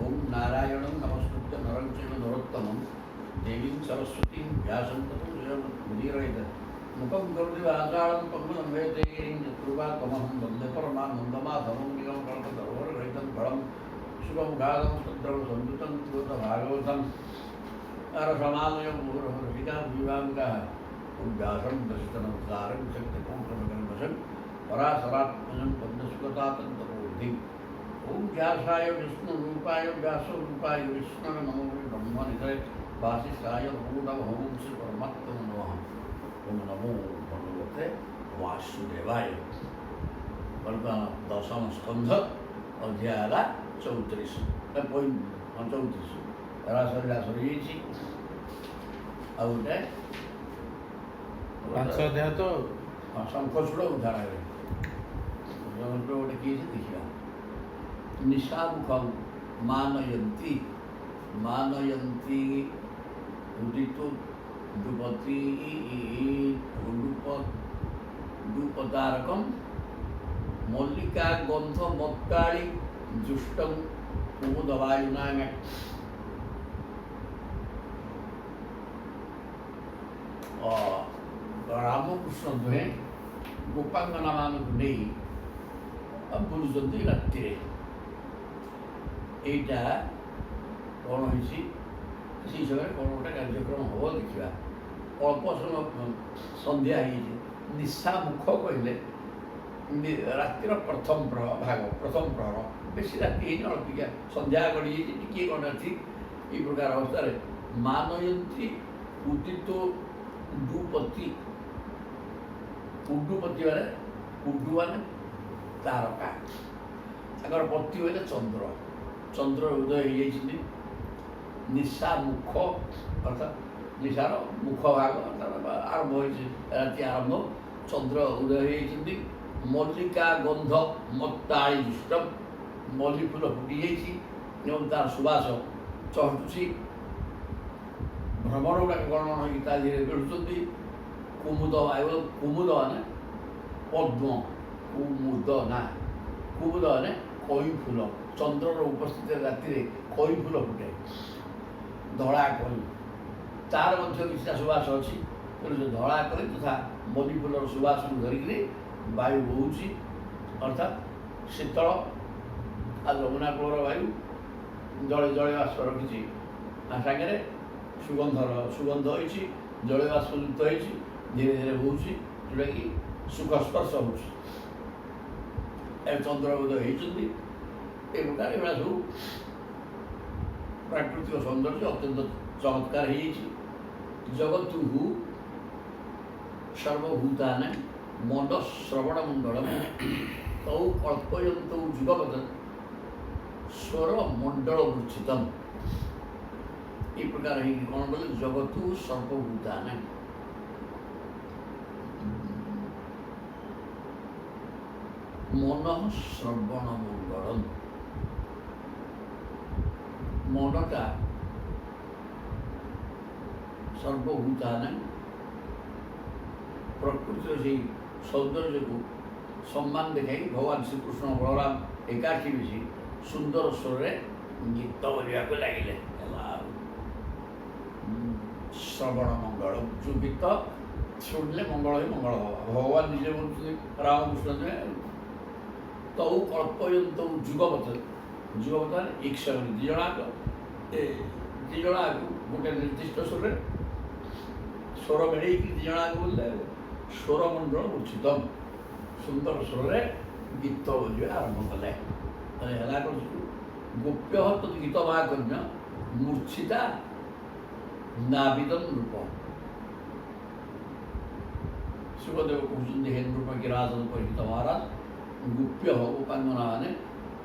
ओम नारायण नमस्कृत्य नरं चैव नरोत्तमं देवीं सरस्वतीं व्यासं ततो जयमुदीरयेत् मुखं करोति वाचालं पङ्गुलं वेदेयं यत्कृपात्महं वन्दे परमानन्दमाधवं निगं कल्पतरोर्रहितं फलं शुभमुखादं तद्रवसंयुतं भागवतं अरसमालयं मुहुरहरसिका विवाङ्गः उद्यासं दर्शनसारं शक्तिपूर्णमकल्मषं पराशरात्मजं पद्मसुगतातन्तरोधिम् ओम व्यासाय विष्णुरूपाय व्यासरूपाय विष्णवे नमो ब्रह्मनिधये वासिष्ठाय नमो श्री परमात्मने नमः। ओम नमो भगवते वासुदेवाय। वर्तमान दशम स्कंध अध्याय 34 34 रासरी सरी ଆଉ ଗୋଟେ ପାଞ୍ଚ ଅଧ୍ୟାୟ ତ ଶଙ୍ଖଚୂଡ଼ ଉଦ୍ଧାର ହେବେ ଗୋଟେ କିଏ ଦେଖିବା। निशामुखं मानयन्ति मानयन्ति उदितो दुपति दुपतारकं मल्लिका गंध मत्काळी जुष्टं कुमुदवायुना रामकृष्ण दुहे गोपांगना मानक नहीं बुलुचंदी रात्रि এইটা କ'ଣ ହେଇଛି ସେଇ ସମୟରେ କ'ଣ ଗୋଟେ କାର୍ଯ୍ୟକ୍ରମ ହେବ ଦେଖିବା। ଅଳ୍ପ ସମୟ ସନ୍ଧ୍ୟା ହେଇଛି। ନିଶା ମୁଖ କହିଲେ ରାତିର ପ୍ରଥମ ପ୍ରହର ବେଶୀ ରାତି ହେଇନି, ଅଳ୍ପିକା ସନ୍ଧ୍ୟା ଗଡ଼ିଯାଇଛି, ଟିକିଏ କ'ଣ ଅଛି। ଏଇ ପ୍ରକାର ଅବସ୍ଥାରେ ମାନୟନ୍ତୀ ଉଦିତ ଉଡୁପତି ଉଡୁପତି ମାନେ ଉଡୁ ମାନେ ତାରକା, ତାଙ୍କର ପତି ବୋଇଲେ ଚନ୍ଦ୍ର। चंद्र उदय हो निशा मुख अर्थात निशार मुख भाग आरंभ हो राति आरंभ चंद्र उदय हो मल्लिका गंध मत्ताळी जुष्टम मल्ली फूल फुटी जाइए तार सुवास चढ़ुची भ्रमण गुड़ाक गणन हो धीरे बेढ़ुंट कुमुद वायु कुमुद माने पद्म कुमुद ना कुमुद माने कई फूल चंद्रर उपस्थित राति कई फूल फुटे धड़ा कई तार किसी सुवास अच्छी तेणु धड़ा कई तथा मल्ली फूलर सुवास को धरिक वायु बोची अर्थात शीतल आ यमुना कूलर वायु जले जले बाष्प रखी सागे सुगंध होती जले बाष्पयुक्त होती धीरे धीरे बोची जोटा कि सुख स्पर्श हो चंद्र उदय होती। एक प्रकार एवं सब प्राकृतिक सौंदर्य अत्यंत चमत्कार हो जगतु सर्वभूतान मन श्रवण मंडल तौ कल्पयंत जुगपद स्वर मंडल मूर्छितम। ये प्रकार कौन बोले जगतु सर्वभूतान मन श्रवण मंडल मनटा सर्वभूतान प्रकृति से सौंदर्य को सम्मान देखा भगवान श्रीकृष्ण बलराम एकाठी मिसी सुंदर स्वर गीत बोलने को लगे श्रवण मंगल जो गीत शुणिले मंगल ही मंगल हम भगवान निजे बोलते रामकृष्ण तौ कल्पयंत जुगपथ जुगपथ एक दिजना गोटे निर्दिष्ट स्वर स्वर मेड़ दिजना बोलते स्वर मंडल मूर्छित सुंदर स्वर गीत बोलिए आरंभ कले गोप्य तद गीत महाकन्या मूर्छिता नाविदम रूप सुखदेव कहते हेन रूप गिराधन परिचित महाराज गुप्य उपांगना मैंने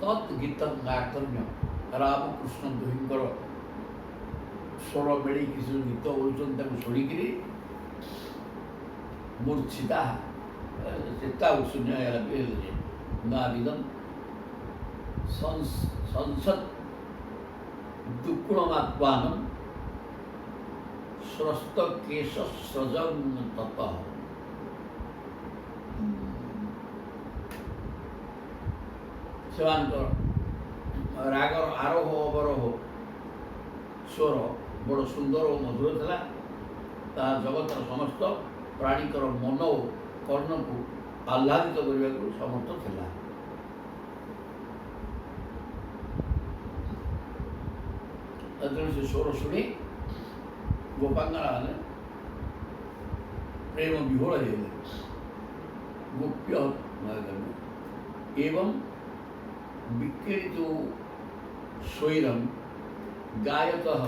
तत् गीत गाकर्ण्य रामकृष्ण दुहिंकर स्वर मेड़ किसी गीत बोलते शुणिक मूर्छिता चेता शून्य नाविदम संसद दुक्कुणमात्मान स्रस्त केश सृजन ततः से रागर ଆରୋହ ଅବରୋହ ସ୍ୱର ବଡ଼ ସୁନ୍ଦର ଓ ମଧୁର ଥିଲା। ତାହା ଜଗତର ସମସ୍ତ ପ୍ରାଣୀଙ୍କର ମନ ଓ କର୍ଣ୍ଣକୁ ଆହ୍ଲାଦିତ କରିବାକୁ ସମର୍ଥ ଥିଲା। ଯେତେବେଳେ ସେ ସ୍ୱର ଶୁଣି ଗୋପାଙ୍ଗନାମାନେ ପ୍ରେମ ବିହୋଳ ହେଇଗଲେ। ଗୋପ୍ୟ ଏବଂ ବିକ୍ରୀତ ସ୍ୱୈରମ୍ ଗାୟତଃ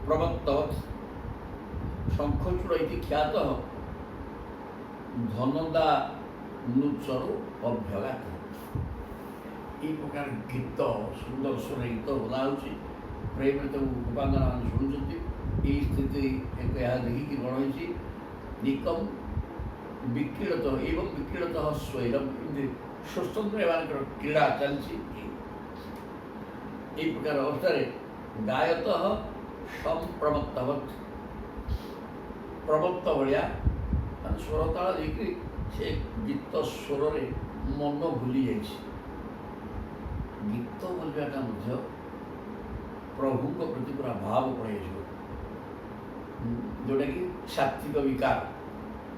ପ୍ରବକ୍ତବତ୍ ଶଙ୍ଖଚୂଡ଼ ଇତି ଖ୍ୟାତଃ ଧନଦାନୁଚରୁ ଅଭ୍ୟଗାତ। এই প্রকার গীত সুন্দর স্বরে গীତ ବୋଲା ହେଉଛି। ପ୍ରେମରେ ତାକୁ ଗୋପାଙ୍ଗନାମାନେ ଶୁଣୁଛନ୍ତି। এই ସ୍ଥିତି ଏହା ଦେଖିକି କ'ଣ ହେଇଛି, ନିକମ୍ ବିକ୍ରୀଡ଼ତ ଏବଂ ବିକ୍ରୀଡ଼ତ ସ୍ୱୈରମ୍, ଏମିତି ସ୍ୱତନ୍ତ୍ର ଏମାନଙ୍କର କ୍ରୀଡ଼ା ଚାଲିଛି। এই ପ୍ରକାର ଅବସ୍ଥାରେ ଗାୟତଃ ସମ୍ପ୍ରବକ୍ତବତ୍, ପ୍ରବକ୍ତ ଭଳିଆ ମାନେ ସ୍ୱରତାଳ ଦେଇକି ସେ ଗୀତ ସ୍ୱରରେ ମନ ଭୁଲି ଯାଇଛି। ଗୀତ ବୋଲିବାଟା ମଧ୍ୟ ପ୍ରଭୁଙ୍କ ପ୍ରତି ପୁରା ଭାବ ପଳାଇଯିବ, ଯେଉଁଟାକି ସାତ୍ତ୍ୱିକ ବିକାର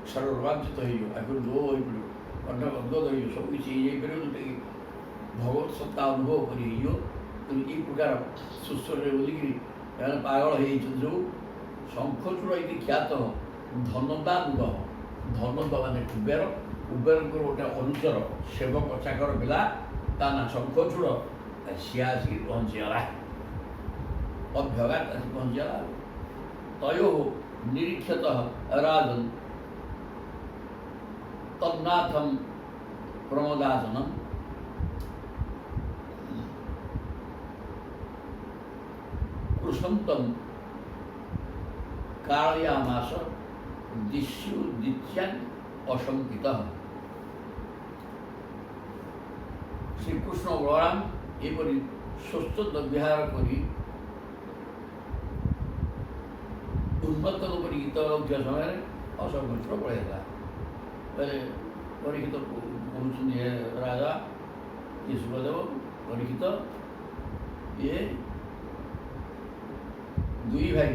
ସ୍ୱର ରୋମାଞ୍ଚିତ ହେଇଯିବ, ଆଗରୁ ଲୋ ହୋଇପଡ଼ିବ, କଣ୍ଠ ଗଦଗଦ ହେଇଯିବ, ସବୁକିଛି ହେଇଯାଇପାରିବ, ଯେଉଁଟାକି ଭଗବତ ସତ୍ତା ଅନୁଭବ କରି ହେଇଯିବ। କିନ୍ତୁ ଏଇ ପ୍ରକାର ସୁସ୍ୱରରେ ବୋଲିକିରି ଏମାନେ ପାଗଳ ହେଇଯାଇଛନ୍ତି। ଯେଉଁ ଶଙ୍ଖଚୂଡ଼ ଏଇଠି ଖ୍ୟାତ ଧନଦାନୁଗ, ଧନଦ ମାନେ କୁବେର, କୁବେରଙ୍କର ଗୋଟେ ଅନୁଚର ସେବକ ଚାକର ପିଲା, ତା ନାଁ ଶଙ୍ଖଚୂଡ଼, ସିଏ ଆସିକି ପହଞ୍ଚିଗଲା, ଅଭ୍ୟଗାତ ଆସି ପହଞ୍ଚିଗଲା। ତୟୋ ନିରୀକ୍ଷତଃ ରାଜନ୍ ତନ୍ନାଥଂ ପ୍ରମୋଦାସନମ୍ କୃଷନ୍ତଂ କାଳୟାମାସ ଦିଶ୍ୟୁ ଦିତ୍ୟାନ୍ ଅଶଙ୍କିତଃ। ଶ୍ରୀକୃଷ୍ଣ ବଳରାମ ଏପରି ସ୍ୱଚ୍ଛନ୍ଦ ବିହାର କରି ଉନ୍ମତ୍ତନ କରି ଗୀତ ଗାଉଥିବା ସମୟରେ ଅଶଙ୍ଖଚୂଡ଼ ପଳାଇଗଲା। ପରୀକ୍ଷିତ କହୁଛନ୍ତି, ହେ ରାଜା, ଇଏ ସୁଖଦେବ, ପରୀକ୍ଷିତ, ଇଏ ଦୁଇ ଭାଇ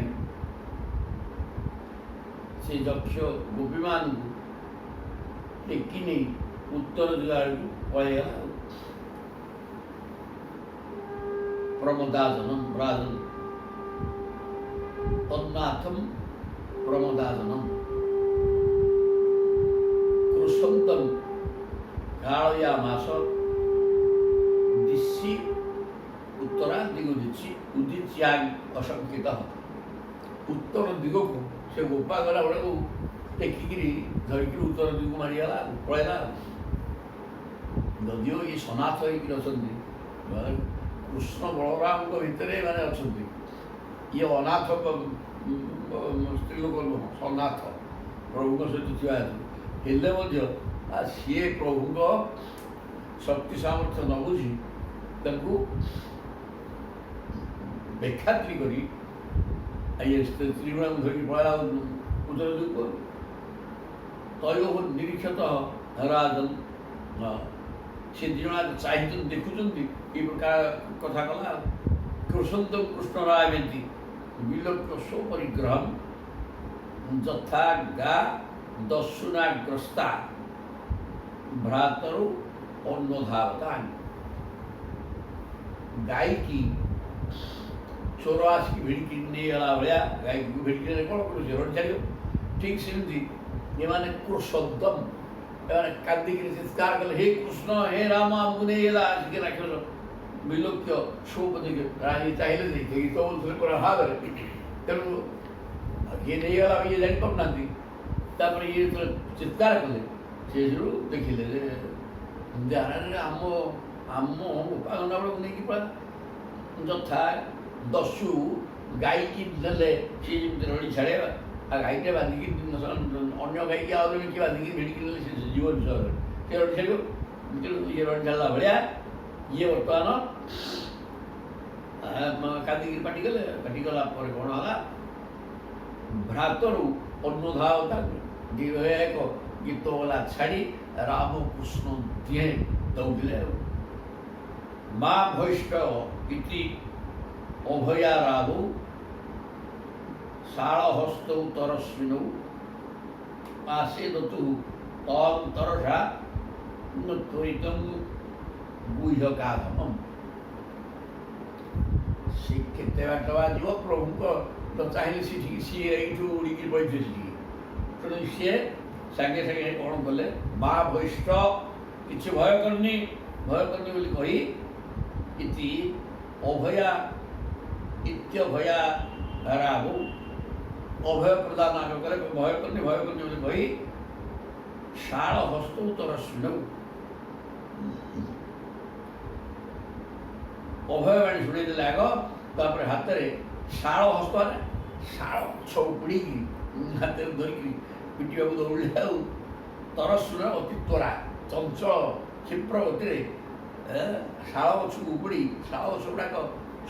ସେ ଯକ୍ଷ ଗୋପୀମାନଙ୍କୁ ଟେକି ନେଇ ଉତ୍ତର ଦିଗ ଆଡ଼କୁ ପଳାଇଗଲା। ପ୍ରମୋଦାସନମ୍ ରାଜନ୍ ତନ୍ନାଥମ୍ ପ୍ରମୋଦାସନମ୍ କୃଷନ୍ତଂ କାଳୟାମାସ ଦିଶି ଉତ୍ତରା ଦିଗୋଦିଛି ଉଦିଚ୍ୟାଂ ଅଶଙ୍କିତଃ। ଉତ୍ତର ଦିଗକୁ ସେ ଗୋପା ଗଲା ବେଳକୁ ଟେକିକିରି ଧରିକିରି ଉତ୍ତର ଦିଗକୁ ମାରିଗଲା, ପଳାଇଲା। ଯଦିଓ ଇଏ ସନାଥ ହେଇକିରି ଅଛନ୍ତି, କୃଷ୍ଣ ବଳରାମଙ୍କ ଭିତରେ ଏମାନେ ଅଛନ୍ତି, ଇଏ ଅନାଥ ସ୍ତ୍ରୀ ଲୋକ ନୁହଁ, ସନାଥ ପ୍ରଭୁଙ୍କ ସହିତ ଥିବା ହେଲେ ମଧ୍ୟ ସିଏ ପ୍ରଭୁଙ୍କ ଶକ୍ତି ସାମର୍ଥ୍ୟ ନ ବୁଝି ତାଙ୍କୁ ବେଖାତିର କରି ଇଏ ସ୍ତ୍ରୀଗୁଡ଼ାକୁ ଧରିକି ପଳାଇଲା ଉତ୍ତର ଦିଗକୁ। ତୟୋ ନିରୀକ୍ଷତଃ ରାଜନ୍, ସେ ଦୁଇ ଜଣ ଚାହିଁଛନ୍ତି, ଦେଖୁଛନ୍ତି, ଏ ପ୍ରକାର କଥା କଲା। କୃଷନ୍ତ କୃଷ୍ଣ ରାୟମେତି ବିଲୋକ୍ୟ ସ୍ୱପରିଗ୍ରହମ୍ ଯଥା ଗା ଦସ୍ୟୁନାଗ୍ରସ୍ତା ଭ୍ରାତରୁ ଅନ୍ନଧାବତାନ୍। ଗାଈକି ଚୋର ଆସିକି ଭିଡ଼ିକି ନେଇଗଲା ଭଳିଆ, ଗାଈକୁ ଭିଡ଼ିକି ନେଲେ କ'ଣ କରୁଛି, ରଡ଼ି ଛାଡ଼ିବ। ଠିକ୍ ସେମିତି ଏମାନେ କୃଷଦମ୍, ଏମାନେ କାନ୍ଦିକିରି ଚିତ୍କାର କଲେ, ହେ କୃଷ୍ଣ, ହେ ରାମ, ଆମକୁ ନେଇଗଲା ଆସିକି ରାକ୍ଷସ। ବିଲୋକ୍ୟ ସ୍ୱପତି ଚାହିଁଲେ ଯେ ଗୀତ ବୋଲୁଥିଲେ ପୁରା ଭାବରେ, ତେଣୁ କିଏ ନେଇଗଲା ଇଏ ଜାଣିପାରୁନାହାନ୍ତି। ତାପରେ ଇଏ ଯେତେବେଳେ ଚିତ୍କାର କଲେ, ସେରୁ ଦେଖିଲେ ଯେ ଆମ ଗୋପାଳନା ବେଳକୁ ନେଇକି ପଳା। ଯଥା ଦସ୍ୟୁ ଗାଈକି ନେଲେ ସିଏ ଯେମିତି ରଡ଼ି ଛାଡ଼େ, ଆଉ ଗାଈଟା ବାନ୍ଧିକି ଅନ୍ୟ ଗାଈକି ଆଉ ଜଣେ କିଏ ବାନ୍ଧିକି ଭିଡ଼ିକି ନେଲେ ସେ ଜୀବନ ସହରରେ ସେ ରଡ଼ି ଛାଡ଼ିବ। ଇଏ ରଡ଼ି ଛାଡ଼ିଲା ଭଳିଆ ଇଏ ବର୍ତ୍ତମାନ କାନ୍ଦିକିରି ପାଟିଗଲେ। ପାଟିଗଲା ପରେ କ'ଣ ହେଲା, ଭ୍ରାତରୁ ଅନୁଧାବତା ଏକ ଗୀତ ଗଲା ଛାଡ଼ି ରାମ କୃଷ୍ଣ ଦିହେଁ ଦୌଡ଼ିଲେ ଆଉ। ମା ଭୈଷ୍ଟ ଇତି ଅଭୟା ରାବୁ ଶାଳହସ୍ତୌ ତରସ୍ମିନୌ ଆସେଦତୁ ତଂ ତରସା ତ୍ୱରିତଂ ଗୁହ୍ୟକାଧମମ୍। ସେ କେତେ ବାଟ ଯିବ ପ୍ରଭୁଙ୍କ ତ ଚାହିଁଲେ ସେଠିକି ସିଏ ଏଇଠୁ ଉଡ଼ିକି ବୈଠେ ସେଠିକି। ତେଣୁ ସିଏ ସାଙ୍ଗେ ସାଙ୍ଗେ କ'ଣ କଲେ, ମା ଭୈଷ୍ଟ କିଛି ଭୟ କରିନି ବୋଲି କହି ଇତି ଅଭୟା ଇତ୍ୟଭୟା ରାହୁ ଅଭୟ ପ୍ରଦାନ ଆଗ କଲେ, ଭୟ କରିନି ବୋଲି କହି ଶାଳ ହସ୍ତ ତରସ୍ମିନୌ ଅଭୟ ବାଣୀ ଶୁଣେଇ ଦେଲେ ଆଗ। ତାପରେ ହାତରେ ଶାଳ ହସ୍ତ ଶାଳ ଗଛ ଉପୁଡ଼ିକି ହାତରେ ଧରିକି ପିଟିବାକୁ ଦୌଡ଼ିଲେ ଆଉ। ତରସ୍ମିନ ଅତି ତ୍ୱରା ଚଞ୍ଚଳ କ୍ଷିପ୍ର ଗତିରେ ଶାଳ ଗଛକୁ ଉପୁଡ଼ି, ଶାଳ ଗଛ ଗୁଡ଼ାକ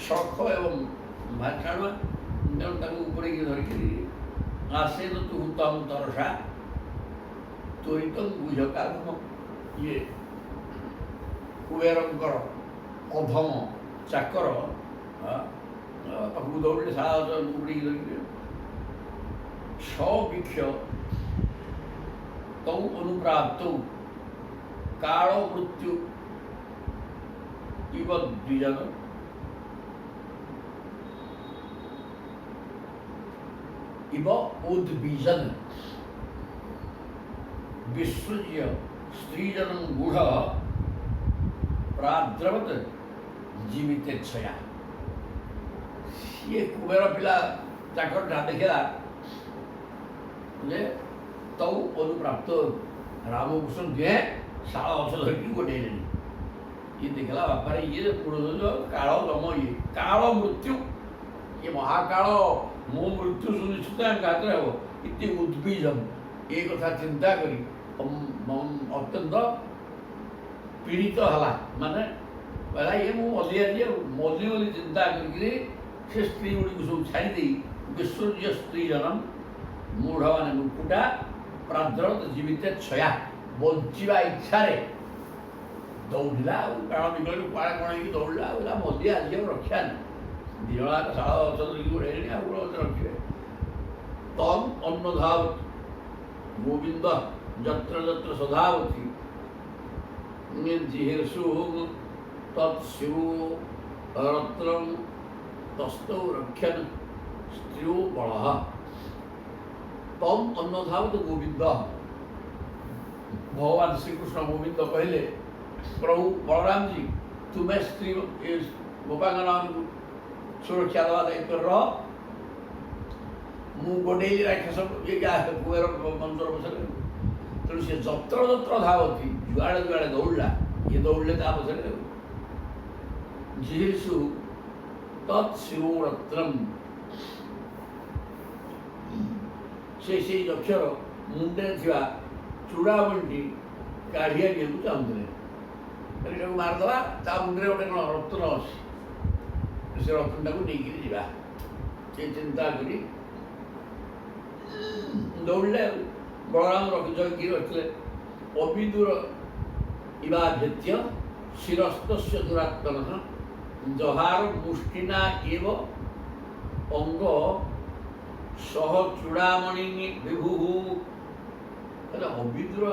ଶଙ୍ଖ ଏବଂ ଭାଷାଣୁଆ, ତେଣୁ ତାକୁ ଉପରେଇକି ଧରିକିରି ଆସେଦତୁ ତଂ ତରସା ତ୍ୱରିତଂ ଗୁହ୍ୟକାଧମ। ଇଏ କୁବେରଙ୍କର ଅଧମ ଚାକର ପାଖକୁ ଦୌଡ଼ିଲେ ଶାଳ ଗଛ ଉପୁଡ଼ିକି ଧରିକିରି। ସବିକ୍ଷ ତୌ ଅନୁପ୍ରାପ୍ତୌ କାଳ ମୃତ୍ୟୁ ଇବ ଦ୍ୱିଜନ इव उद्बीजन विसृज्य स्त्रीजनं गूढ़ प्राद्रवत जीवितेच्छया। ये कुबेर पिला चाकरटा देखला जे तौ अनुप्राप्त रामभूषण जे शाला गछ धरिकी गोटेइलेनि। ये देखला बापारे ये काल दम ये काल मृत्यु ये महाकाल मो मृत्यु सुनिश्चित हाथ में हम इति उद्बीजन ये कथा चिंता करी अत्यंत पीड़ित है माने कहला ये मुझे मल्ली बोली चिंता करी से स्त्री गुड़ी सब छाड़ी विसर्ज्य स्त्री जनम मूढ़ मान मुकुटा प्राद्रवत जीवित छया बंचा इच्छा दौड़ा कारण विकल कुआड़े कण दौड़ा मल्ली आज रक्षा नहीं दिजणाक शाला गछ धरिकी गोड़ेइलेनि आ गछ रखिबे। तम अन्नधावति गोविंद यत्र यत्र सधावति जिहीर्षु तत्शिवो रत्नं तस्थौ रक्षन् स्त्रियो बलः। तम अन्नधावति गोविंद भगवान श्री कृष्ण गोविंद कहले प्रभु बलराम जी तुम्हें स्त्री गोपांगना सुरक्षा देवा दायित्व रह मु गोडेली राक्षस ये कुबेर मंत्र बसले। तेणु सी जत्र जत्र धावती जुआड़े जुआड़े दौड़ा ये दौड़े ता बसले। जिहीर्षु तत्शिवो रत्नम से अक्षर मुंडे थिवा चूड़ामणि काढ़िया नियम चाहूले मारदे ता मुंडे गोटे कौन रत्न अच्छी से रत्न को नहीं जा चिंता करी दौड़े। बलराम रखी रखले अविदुर इवाभ्यत्य शिरस्त दुरात्मन जहार मुष्टिना एव अंग सह चूड़ामणि विभु अविदुर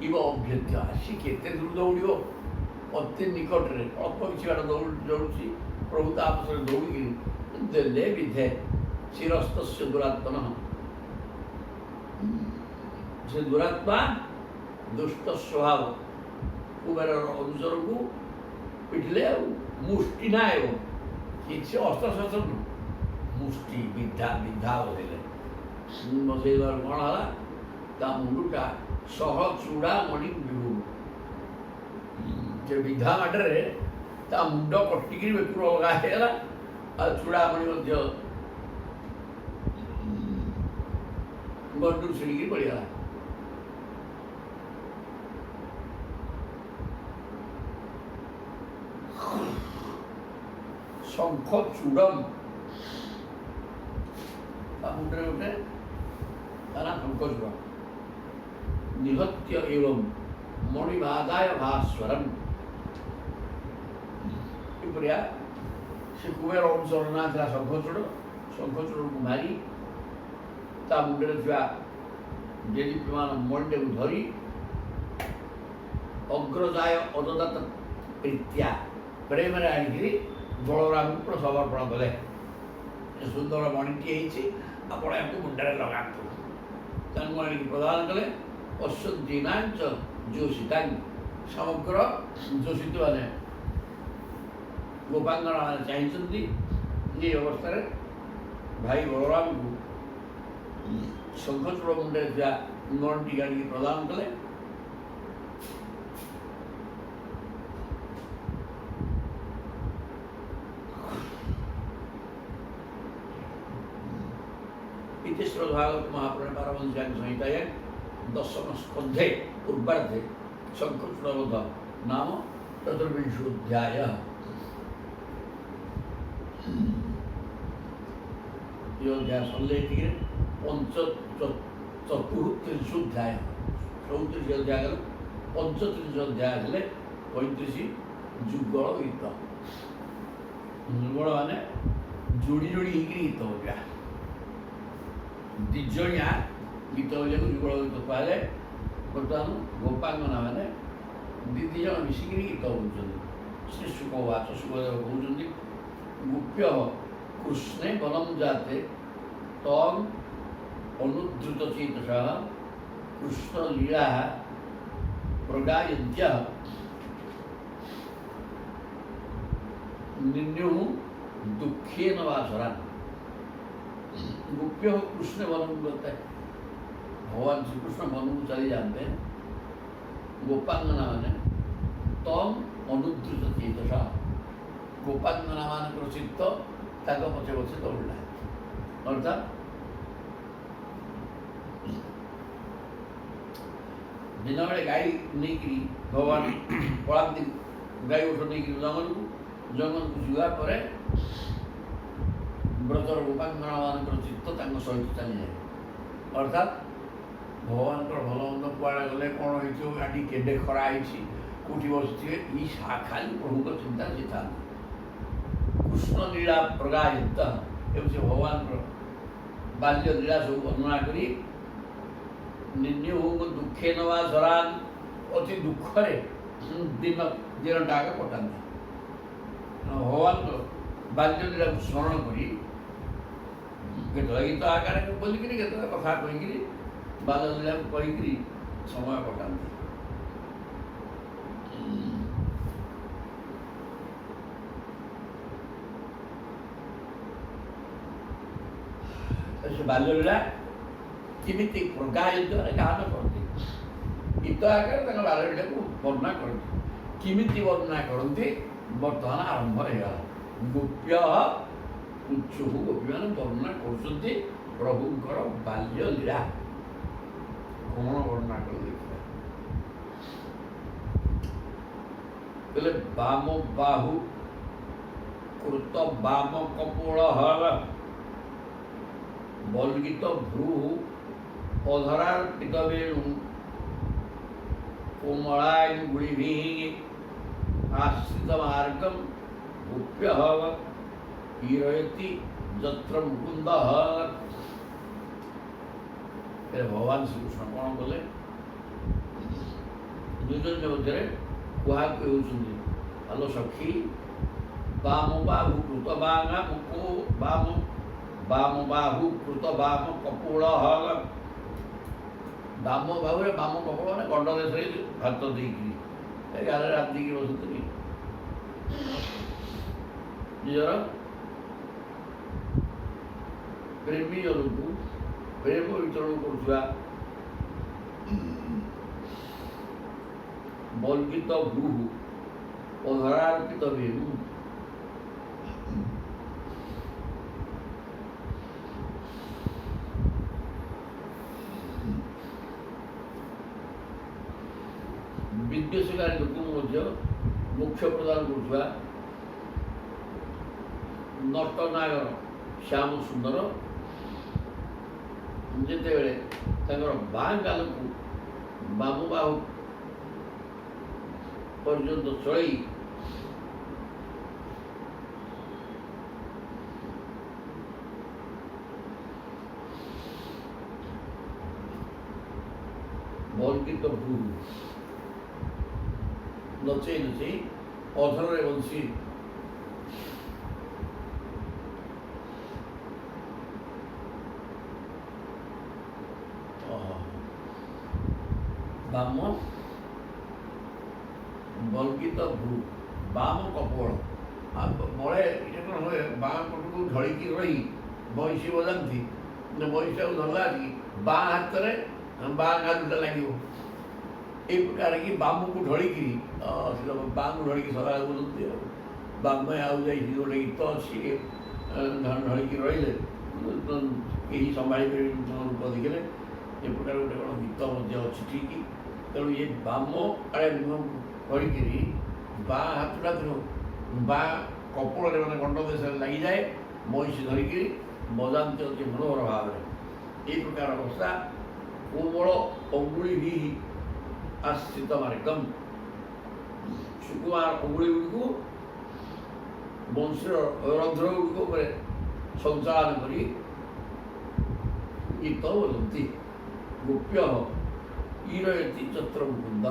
इव अभ्यत्य आसी केते दूर दौड़ अति निकट में अल्प किसी बाट दौड़ी प्रभु तापस दौड़ी देले विधे शिरस्त दुरात्मन से दुरात्मा दुष्ट स्वभाव कुबेर अनुचर को पिटले मुष्टिना एवं किसी अस्त्र शस्त्र मुष्टि विद्या विद्या बसैले बसैबार कौन है ता मुंडुटा सह चूड़ामणि विभु विधा माटे ता मुंड कटिकी बेकुर अलग आ चूड़ामणि गंडू छिड़की पड़गला। शंख चूड़म मुंडे गोटे तारा शंख चूड़ निहत्य एवं ମଣିଭାଗାୟ ଭାସ୍ୱରମ୍। ଏପରିଆ ସେ କୁବେର ବଂଶର ନାଁ ଥିଲା ଶଙ୍ଖଚୂଡ଼। ଶଙ୍ଖଚୂଡ଼କୁ ମାରି ତା ମୁଣ୍ଡରେ ଥିବା ଦେଦୀପ୍ୟମାନ ମଣିଟାକୁ ଧରି ଅଗ୍ରଜାୟ ଅଦଦାତ ପ୍ରୀତ୍ୟା ପ୍ରେମରେ ଆଣିକିରି ବଳରାମଙ୍କୁ ସମର୍ପଣ କଲେ। ସୁନ୍ଦର ମଣିଟିଏ ହେଇଛି, ଆପଣ ୟାକୁ ମୁଣ୍ଡରେ ଲଗାନ୍ତୁ। ତାଙ୍କୁ ଆଣିକି ପ୍ରଦାନ କଲେ। ଅଶ୍ୱଦିନାଞ୍ଚ ଯୋଷିତାଙ୍କ ସମଗ୍ର ଯୋଷିତମାନେ ଗୋପାଙ୍ଗନାମାନେ ଚାହିଁଛନ୍ତି ଏ ଅବସ୍ଥାରେ ଭାଇ ବଳରାମଙ୍କୁ ଶଙ୍ଖଚୂଡ଼ ମୁଣ୍ଡରେ ଥିବା ମଣିଟି ଆଣିକି ପ୍ରଦାନ କଲେ। इति श्रीमद्भागवत महापुराणे पारमहंस्यां संहितायां दशम स्कन्धे पूर्वार्धे शङ्खचूडवध नाम चतुर्विंशोऽध्यायः। ये अध्याय सरले चतुर्त्रिंशोऽध्याय 34 अध्याय गले 35 अध्याय हेले 35 जुगल गीत। जुगल माने जोड़ी जोड़ी ହେଇକିରି ଗୀତ ବୋଲିବା। ଦିଜଣିଆ ଗୀତ ବୋଲିବାକୁ ଯୁଗଳ ଗୀତ କୁହାଯାଏ। ବର୍ତ୍ତମାନ ଗୋପାଙ୍ଗନା ମାନେ ଦି ଜଣ ମିଶିକିରି ଗୀତ ବୋଲୁଛନ୍ତି। ଶ୍ରୀ ଶୁକବାଚ ଶୁକଦେବ କହୁଛନ୍ତି ଗୋପ୍ୟ କୃଷ୍ଣେ ବନମ୍ ଜାତେ ତଂ ଅନୁଦ୍ରୁତ ଚେତସଃ କୃଷ୍ଣ ଲୀଳା ପ୍ରଗାୟନ୍ତ୍ୟଃ ନିନ୍ୟୁଃ ଦୁଃଖେନ ବାସରାନ୍। गोप्य हो कृष्ण वन को करता है। भगवान श्री कृष्ण वन को चले जाते हैं। गोपांगना माने तम अनुद्रुत चेतसा गोपांगना मान चित्त ताक पछे पछे दौड़ला। अर्थात दिन बेले गाई नहीं भगवान पलाती गाई ओठ नहीं जंगल को जुआ पर व्रतर गोपांगना मान चित्त सहित चली जाए। अर्थात भगवान भल मंद कुआड़े गले कौन हो गाड़ी केडे खरा कौटी बसते खाली प्रभु चिंता से था। कृष्ण लीला प्रगायित से भगवान बाल्य लीला सब वर्णना करी निन्यु दुखे नवा सरान अति दुखरे दिन दिनटा कटाते। भगवान बाल्य लीला स्मरण करी केतला गीत आकार बोलिक केतला कथा कहीकि बाल लीला कहीकि समय कटाते। से बाल्य लीला किमिति प्रगायित गान करती गीत आकार बाल्य लीला को वर्णना करती किमिति वर्णना करती बर्तमान आरंभ हो। गोप्य उच्चु गोपी मान वर्णना कर प्रभुंर बाल्य लीला कौन वर्णना कर बाम बाहु कृत बाम कपोल बल्गित भ्रू अधरार्पित वेणु कोमलांगुली आश्रित मार्गम गोप्य ईरयति जत्र मुकुंद। भगवान श्री कृष्ण कौन कले दुजन मध्य क्या हलो सखी बाम बाहु कृत बांगा मुको बाम बाम बाहु कृत बाम कपोल बाम बाहु बाम कपोल मैंने गंड देश भात देकी गारे रांधिकी बसुनी निजर प्रेमी जन को प्रेम वितरण कर बल्गित भ्रू अधरार्पित वेणु विद्वेषकारी लोक मोक्ष प्रदान कर नटनागर श्याम सुंदर जिते बाँ गाल को बाम बाहु पर्यंत चलई बल्कित भू नचई नचई अधर बंशी बाम बल्कित भू बाम कपोल बड़े ये कौन हुए बाम पट को ढलिकी रही बंशी बजाती बंशी को धरला बा हाथ में बा गालुटा लगे ये प्रकार की बाम को ढलिकी बाम को ढलिकी सदा बोलते बाम में आउ जाए गोटे गीत अच्छी ढलिकी रही यही संभाली रूप देखले ये प्रकार गोटे कौन गीत अच्छी ठीक तेणु ये बाम आड़े करी बा हाथटा बा कपोल मैंने गंड देश लगी जाए महिषी धरिक बजाते अच्छे मनोहर भाव में यही प्रकार अवस्था कोमल अंगुली भी आश्रित एकदम सुकुमार अंगुली गुड़ वंशीर रंध्र गुड़ संचालन कर गीत बोलती गोप्य ईरयति चत्र मुकुंद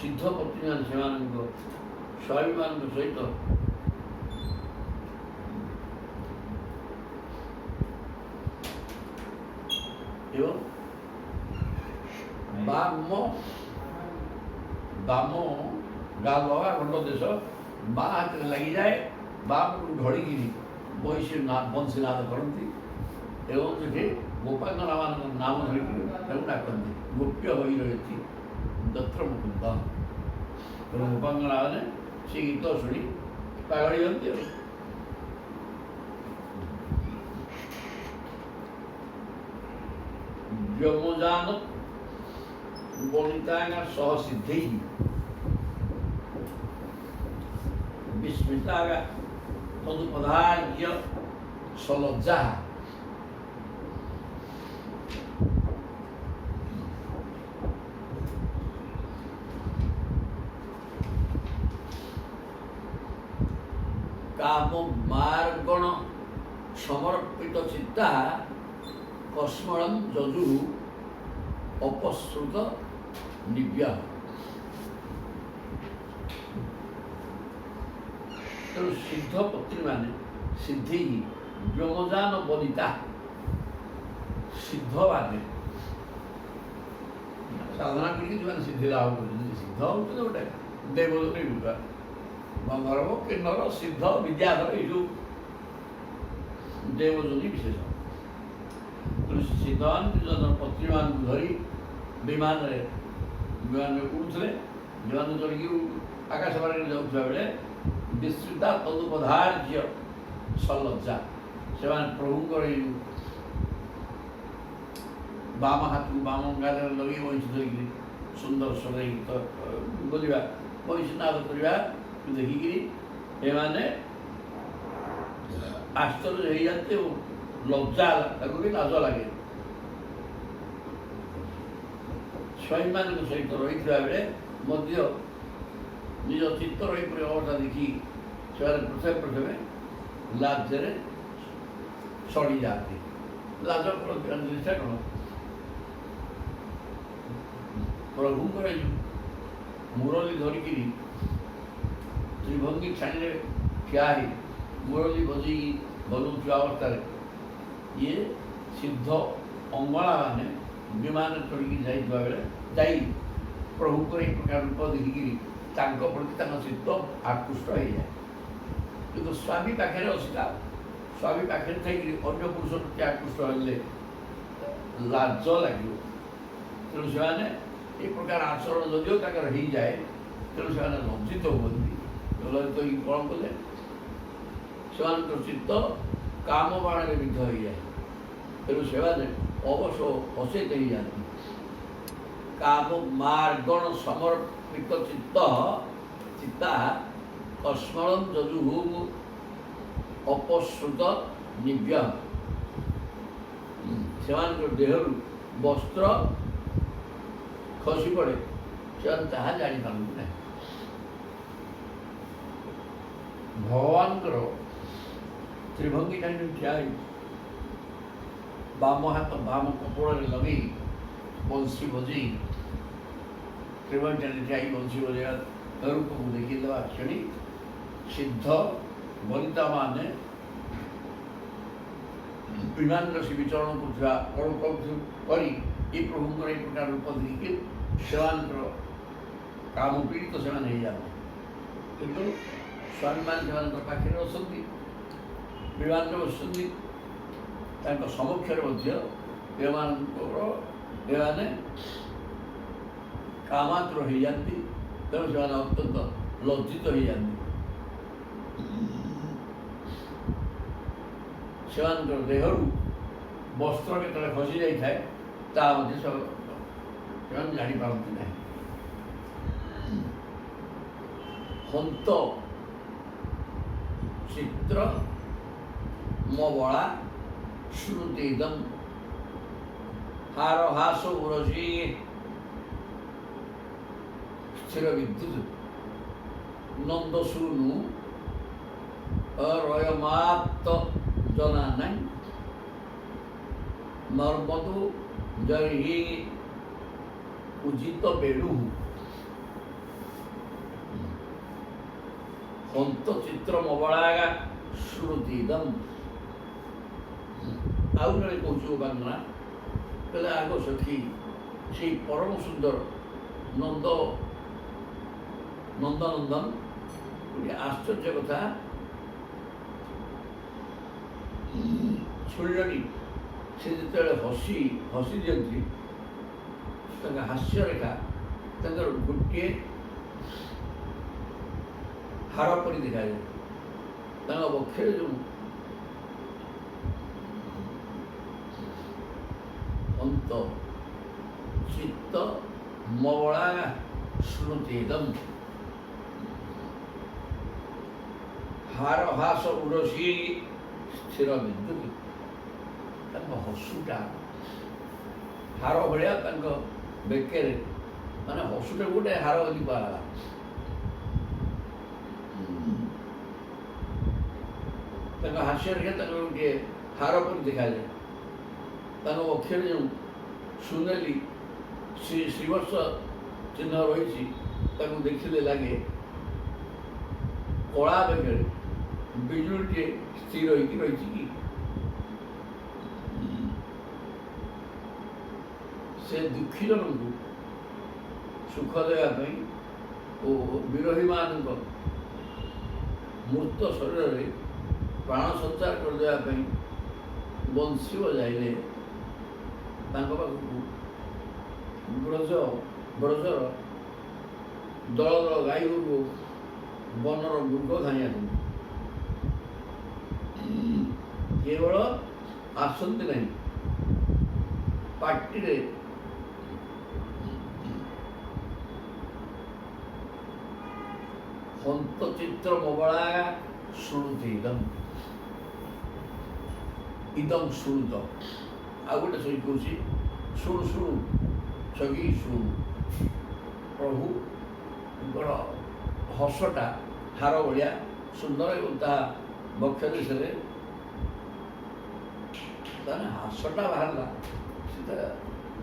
सिद्ध पत्नी मान से स्वामी मान सहित एवं बाम बाम गाल बाबा खंड देश बा हाथ में लगी जाए बाम को ढड़िकी बंशी बंशीनाद करती एवं से गोपांग नाम धरिक डाकती गोप्य हो रही दत्र मुकुंद गोपांग ने से गीत शुणी पागड़ी हमें व्योमजान बनिता सह सिद्धि विस्मिता तदुपधार्य सलज्जा काम मार्गण समर्पित चित्ता कस्मरम जजु अपश्रुत निव्य तेणु सिद्ध पत्नी माने सिद्धि व्योमजान बनिता सिद्ध माने साधना करके सिद्धि लाभ कर सिद्ध होते गोटे देवलोक विवाह गंधर्व किन्नर सिद्ध विद्याधर ये देवजनी विशेष सिद्धवान पत्नी मान धरी विमान में उड़ुले विमान चढ़ी आकाश मार्ग जाऊा बेले विस्तृता तदुपधार्य सलज्जा से प्रभुंर बाम हाथ को बाम गाल लगे बंशी धरिक सुंदर सजाई गीत बोलवा बंशी नाद करवा देखिकी एमाने आश्चर्य हो जाते लज्जा भी लाज लगे स्वामी मान सहित रही बेले निज चित्त रही अवस्था देखी से प्रथम प्रथम लाजरे सड़ी जाती लाज जिनसा कौन प्रभुंर मुरली धरिकी त्रिभंगी छाणी ठिया मुरली बजे बजाऊा अवस्था ये सिद्ध अंगला मैंने विमान चढ़ी जाइए जा प्रभुंर ये प्रकार रूप देखिकी प्रति चित्त आकृष्ट हो जाए कि स्वामी पाखे असला स्वामी पाखे थी अन्य पुरुष प्रति आकृष्ट हेले लाज लगे तेणु से ये प्रकार आचरण जदिव तक हो जाए तेणु से लज्जित हुए लज्जित कौन कले से चित्त काम बाण में विद्ध हो जाए तेणु से अवश्य अचेत हो जाती काम मार्गण समर्पित चित्त चित्ता अस्मरण जजु अपश्रुत निव्य से देह वस्त्र ଖସି ପଡ଼େ ସେମାନେ ତାହା ଜାଣିପାରନ୍ତି ନାହିଁ। ଭଗବାନଙ୍କର ତ୍ରିଭଙ୍ଗୀ ଟାଣି ଠିଆ ହୋଇ ବାମ ହାତ ବାମ କପୋଳରେ ଲଗେଇ ବଂଶୀ ବଜେଇ ତ୍ରିଭଙ୍ଗୀ ଟାଣି ଠିଆ ହୋଇ ବଂଶୀ ବଜେଇବା ରୂପକୁ ଦେଖିଦେବା କ୍ଷଣି ସିଦ୍ଧ ବନିତାମାନେ ବିମାନର ସେ ବିଚରଣ କରୁଥିବା କରି ଏ ପ୍ରଭୁଙ୍କର ଏ ପ୍ରକାର ରୂପ ଦେଖିକି ସେମାନଙ୍କର କାମ ପୀଡ଼ିତ ସେମାନେ ହେଇଯାଆନ୍ତି। କିନ୍ତୁ ସ୍ୱାମୀମାନେ ସେମାନଙ୍କର ପାଖରେ ଅଛନ୍ତି, ବିମାନରେ ବସୁଛନ୍ତି, ତାଙ୍କ ସମକ୍ଷରେ ମଧ୍ୟ ଏମାନେ କାମାତୁର ହେଇଯାନ୍ତି। ତେଣୁ ସେମାନେ ଅତ୍ୟନ୍ତ ଲଜ୍ଜିତ ହେଇଯାନ୍ତି। ସେମାନଙ୍କର ଦେହରୁ ବସ୍ତ୍ର କେତେବେଳେ ଖସି ଯାଇଥାଏ ତାହା ମଧ୍ୟ ସେମାନେ ଜାଣିପାରନ୍ତି ନାହିଁ। ହନ୍ତ ଚିତ୍ର ମବଳା ଶ୍ରୁତିଦମ୍ ହାର ହାସ ଉରସି ସ୍ଥିର ବିଦ୍ୟୁତ୍ ନନ୍ଦସୂନୁ ରୟମାପ୍ତ ଜନାନାଂ ନର୍ମଦୁ ଜରି ଉଜିତ ବେଣୁ ହନ୍ତ ଚିତ୍ର ମବଳା ଶ୍ରୁତିଦମ୍। ଆଉ ଜଣେ କହୁଛୁ ବାଙ୍ଗନା କହିଲେ ଆଗ ସଖୀ ସେଇ ପରମ ସୁନ୍ଦର ନନ୍ଦନନ୍ଦନ ଗୋଟିଏ ଆଶ୍ଚର୍ଯ୍ୟ କଥା ଶୁଣିଲନି। ସେ ଯେତେବେଳେ ହସି ଦିଅନ୍ତି ତାଙ୍କ ହାସ୍ୟରେଖା ତାଙ୍କର ଗୋଟିଏ ହାର ପରି ଦେଖାଯାଏ। ତାଙ୍କ ବକ୍ଷରେ ଯେଉଁ ଅନ୍ତ ଚିତ୍ତ ମବଳା ଶ୍ରୁତିଦମ୍ ହାର ହାସ ଉରସି ସ୍ଥିର ବିଦ୍ୟୁତ୍। ତାଙ୍କ ହସୁଟା ହାର ଭଳିଆ ତାଙ୍କ ବେକରେ ମାନେ ହସୁଟା ଗୋଟେ ହାର ବୋଲି କୁହାଗଲା। ତାଙ୍କ ହାସ୍ୟରେ ତାଙ୍କର ଗୋଟିଏ ହାର ପରି ଦେଖାଯାଏ। ତାଙ୍କ ବକ୍ଷରେ ଯେଉଁ ସୁନେଲି ଶ୍ରୀବତ୍ସ ଚିହ୍ନ ରହିଛି ତାକୁ ଦେଖିଲେ ଲାଗେ କଳା ବେଗରେ ବିଜୁଳିଟିଏ ସ୍ଥିର ହୋଇକି ରହିଛି କି। ସେ ଦୁଃଖୀ ଜଣଙ୍କୁ ସୁଖ ଦେବା ପାଇଁ ଓ ବିରୋହୀମାନଙ୍କ ମୂର୍ତ୍ତ ଶରୀରରେ ପ୍ରାଣ ସଞ୍ଚାର କରିଦେବା ପାଇଁ ବଂଶୀ ବଜାଇଲେ ତାଙ୍କ ପାଖକୁ ବ୍ରଜର ଦଳ ଦଳ ଗାଈ ଗୋରୁ ବନର ମୃଗ ଧାଇଁ ଆସନ୍ତି। କେବଳ ଆସନ୍ତି ନାହିଁ, ପାଟିରେ ହନ୍ତ ଚିତ୍ର ମବଳା ଶୁଣୁଥିଦମ୍ ଇଦମ୍ ଶୁଣୁତ। ଆଉ ଗୋଟେ ଶୋଇ କହୁଛି ଶୁଣୁ ଶୁଣୁ ଛଗି ଶୁଣୁ। ପ୍ରଭୁଙ୍କର ହସଟା ହାର ଭଳିଆ ସୁନ୍ଦର ଏବଂ ତାହା ବକ୍ଷ ଦେଶରେ ତାହେଲେ ହାସଟା ବାହାରିଲା ସେଟା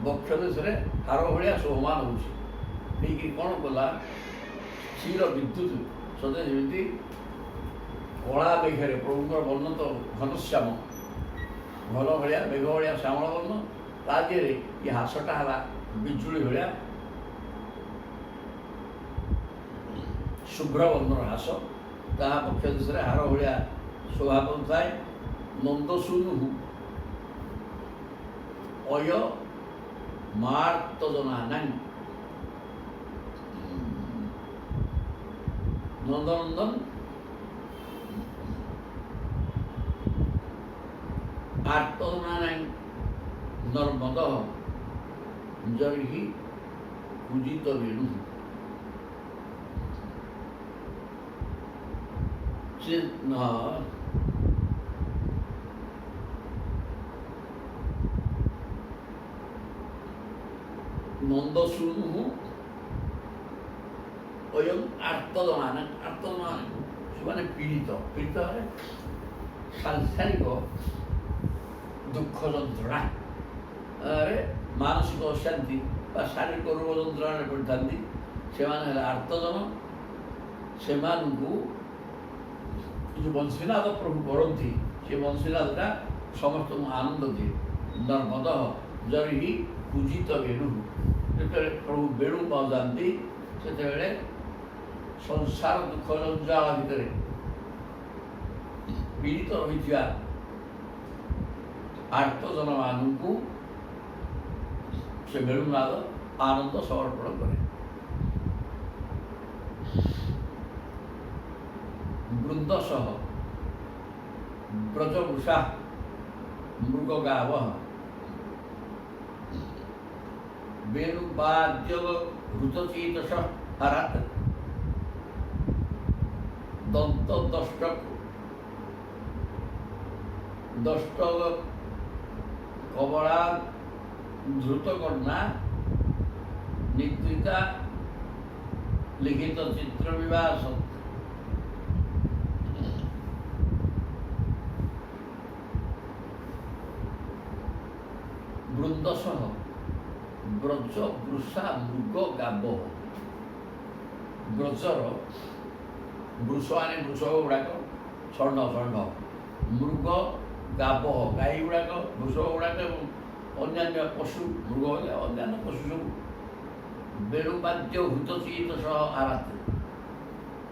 ବକ୍ଷ ଦେଶରେ ହାର ଭଳିଆ ଶୋଭମାନ ହେଉଛି। ନେଇକି କ'ଣ କଲା ସ୍ଥିର ବିଦ୍ୟୁତ୍ ସତେ ଯେମିତି କଳା ମେଘରେ ପ୍ରଭୁଙ୍କର ବର୍ଣ୍ଣ ତ ଘନଶ୍ୟାମ ଭଲ ଭଳିଆ ମେଘ ଭଳିଆ ଶ୍ୟାମଳ ବର୍ଣ୍ଣ ତା ଦେହରେ ଏ ହାସଟା ହେଲା ବିଜୁଳି ଭଳିଆ ଶୁଭ୍ର ବର୍ଣ୍ଣର ହାସ। ତାହା ପକ୍ଷ ଦେଶରେ ହାର ଭଳିଆ ଶୋଭା ପାଉଥାଏ। ନନ୍ଦସୂନୁ ଅୟ ମାର୍ତ ଜନାନାଂ ନନ୍ଦନନ୍ଦନ ଆର୍ତ୍ତଜନାନାଂ ନର୍ମଦ ଜରିଃ ପୂଜିତ ବେଣୁ। ନନ୍ଦ ଶୁଣୁ ଅୟଂ ଆର୍ତ୍ତମାନେ ସେମାନେ ପୀଡ଼ିତ ହେଲେ ସାଂସାରିକ ଦୁଃଖ ଯନ୍ତ୍ରଣାରେ ମାନସିକ ଅଶାନ୍ତି ବା ଶାରୀରିକ ରୋଗ ଯନ୍ତ୍ରଣାରେ ପଡ଼ିଥାନ୍ତି। ସେମାନେ ହେଲେ ଆର୍ତ୍ତଜନ। ସେମାନଙ୍କୁ ଯେଉଁ ବଂଶୀନାଦ ପ୍ରଭୁ କରନ୍ତି ସେ ବଂଶୀନାଦଟା ସମସ୍ତଙ୍କୁ ଆନନ୍ଦ ଦିଏ। ନର୍ମଦ ଜରି ପୂଜିତ ବେଣୁ, ଯେତେବେଳେ ପ୍ରଭୁ ବେଣୁ ବଜାନ୍ତି ସେତେବେଳେ ସଂସାର ଦୁଃଖ ଜଞ୍ଜାଳ ଭିତରେ ପୀଡ଼ିତ ରହିଥିବା ଆର୍ତ୍ତଜନମାନଙ୍କୁ ସେ ବେଣୁନାଦ ଆନନ୍ଦ ସମର୍ପଣ କରେ। ବୃନ୍ଦ ସହ ବ୍ରଜବୃଷା ମୃଗଗାବ ବେଣୁବାଦ୍ୟ ହୃତଚେତସ ହରାତ ଦନ୍ତ ଦଷ୍ଟ କବଳା ଧୃତକର୍ଣ୍ଣା ନିଦ୍ରିତା ଲିଖିତ ଚିତ୍ର ବିବାସ ବୃନ୍ଦ ସହ ବ୍ରଜ ବୃଷା ମୃଗ ଗାବ। ବ୍ରଜର ବୃଷ ଗୁଡ଼ାକ ଷଣ୍ଢ ମୃଗ ଗାବ ଗାଈ ଗୁଡ଼ାକ ବୃଷଭ ଗୁଡ଼ାକ ଏବଂ ଅନ୍ୟାନ୍ୟ ପଶୁ ମୃଗ ହେଲେ ଅନ୍ୟାନ୍ୟ ପଶୁ ସବୁ ବେଣୁବାଦ୍ୟ ହୃତଚିତ ସହ ଆରାଧ।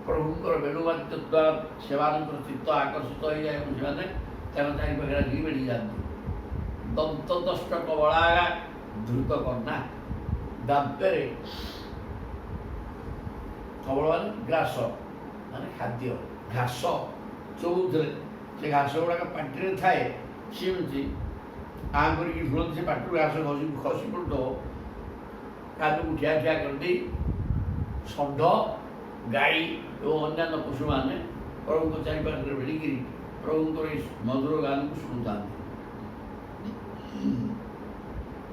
ପ୍ରଭୁଙ୍କର ବେଣୁବାଦ୍ୟ ଦ୍ୱାରା ସେମାନଙ୍କର ଚିତ୍ତ ଆକର୍ଷିତ ହୋଇଯାଏ ଏବଂ ସେମାନେ ତାଙ୍କ ଚାରିପାଖରେ ଘି ବେଢ଼ି ଯାଆନ୍ତି। ଦନ୍ତଦଷ୍ଟ କବଳା ଧୃତ କର୍ଣ୍ଣା, ଦାନ୍ତରେ କବଳ ମାନେ ଗ୍ରାସ ମାନେ ଖାଦ୍ୟ ଘାସ ଚୋଉଥିଲେ ସେ ଘାସ ଗୁଡ଼ାକ ପାଟିରେ ଥାଏ। ସେମିତି କରିକି ଝୁଳନ୍ତି, ସେ ପାଟିରୁ ଘାସ ଖସି ପଡ଼ୁଥିବ। କାଦୁକୁ ଠିଆ କରିଦେଇ ଷଣ୍ଢ ଗାଈ ଏବଂ ଅନ୍ୟାନ୍ୟ ପଶୁମାନେ ପ୍ରଭୁଙ୍କ ଚାରିପାଖରେ ଭିଡ଼ିକିରି ପ୍ରଭୁଙ୍କର ଏଇ ମଧୁର ଗାନକୁ ଶୁଣୁଥାନ୍ତି।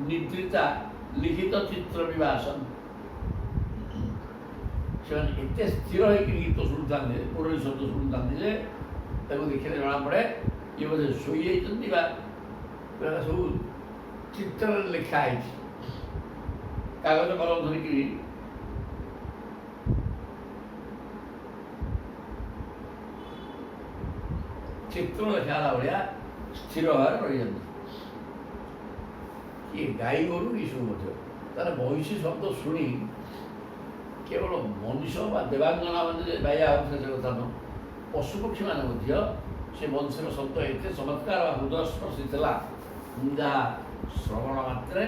ନିଦ୍ରିତା ଲିଖିତ ଚିତ୍ର ବିବାସନ, ସେମାନେ ଏତେ ସ୍ଥିର ହେଇକି ଗୀତ ଶୁଣୁଥାନ୍ତି, ପୁରୋହିତ ଶବ୍ଦ ଶୁଣୁଥାନ୍ତି ଯେ ତାକୁ ଦେଖିଲେ ଜଣାପଡ଼େ ଇଏ ବୋଧେ ଶୋଇଯାଇଛନ୍ତି ବା ସବୁ ଚିତ୍ରରେ ଲେଖା ହେଇଛି। କାଗଜ କଲମ ଧରିକିରି ଚିତ୍ର ଲେଖା ହେଲା ଭଳିଆ ସ୍ଥିର ଭାବରେ ରହିଯାନ୍ତି। କିଏ ଗାଈ ଗୋରୁ ଏସବୁ ମଧ୍ୟ ତାର ବଂଶୀ ଶବ୍ଦ ଶୁଣି କେବଳ ମଣିଷ ବା ଦେବାଙ୍ଗନା ମାନେ ବାୟା ହେଉଥିଲେ ସେ କଥା ନୁହଁ, ପଶୁପକ୍ଷୀମାନେ ମଧ୍ୟ ସେ ବଂଶୀର ଶବ୍ଦ ଏତେ ଚମତ୍କାର ବା ହୃଦୟସ୍ପର୍ଶୀ ଥିଲା ଯାହା ଶ୍ରବଣ ମାତ୍ରେ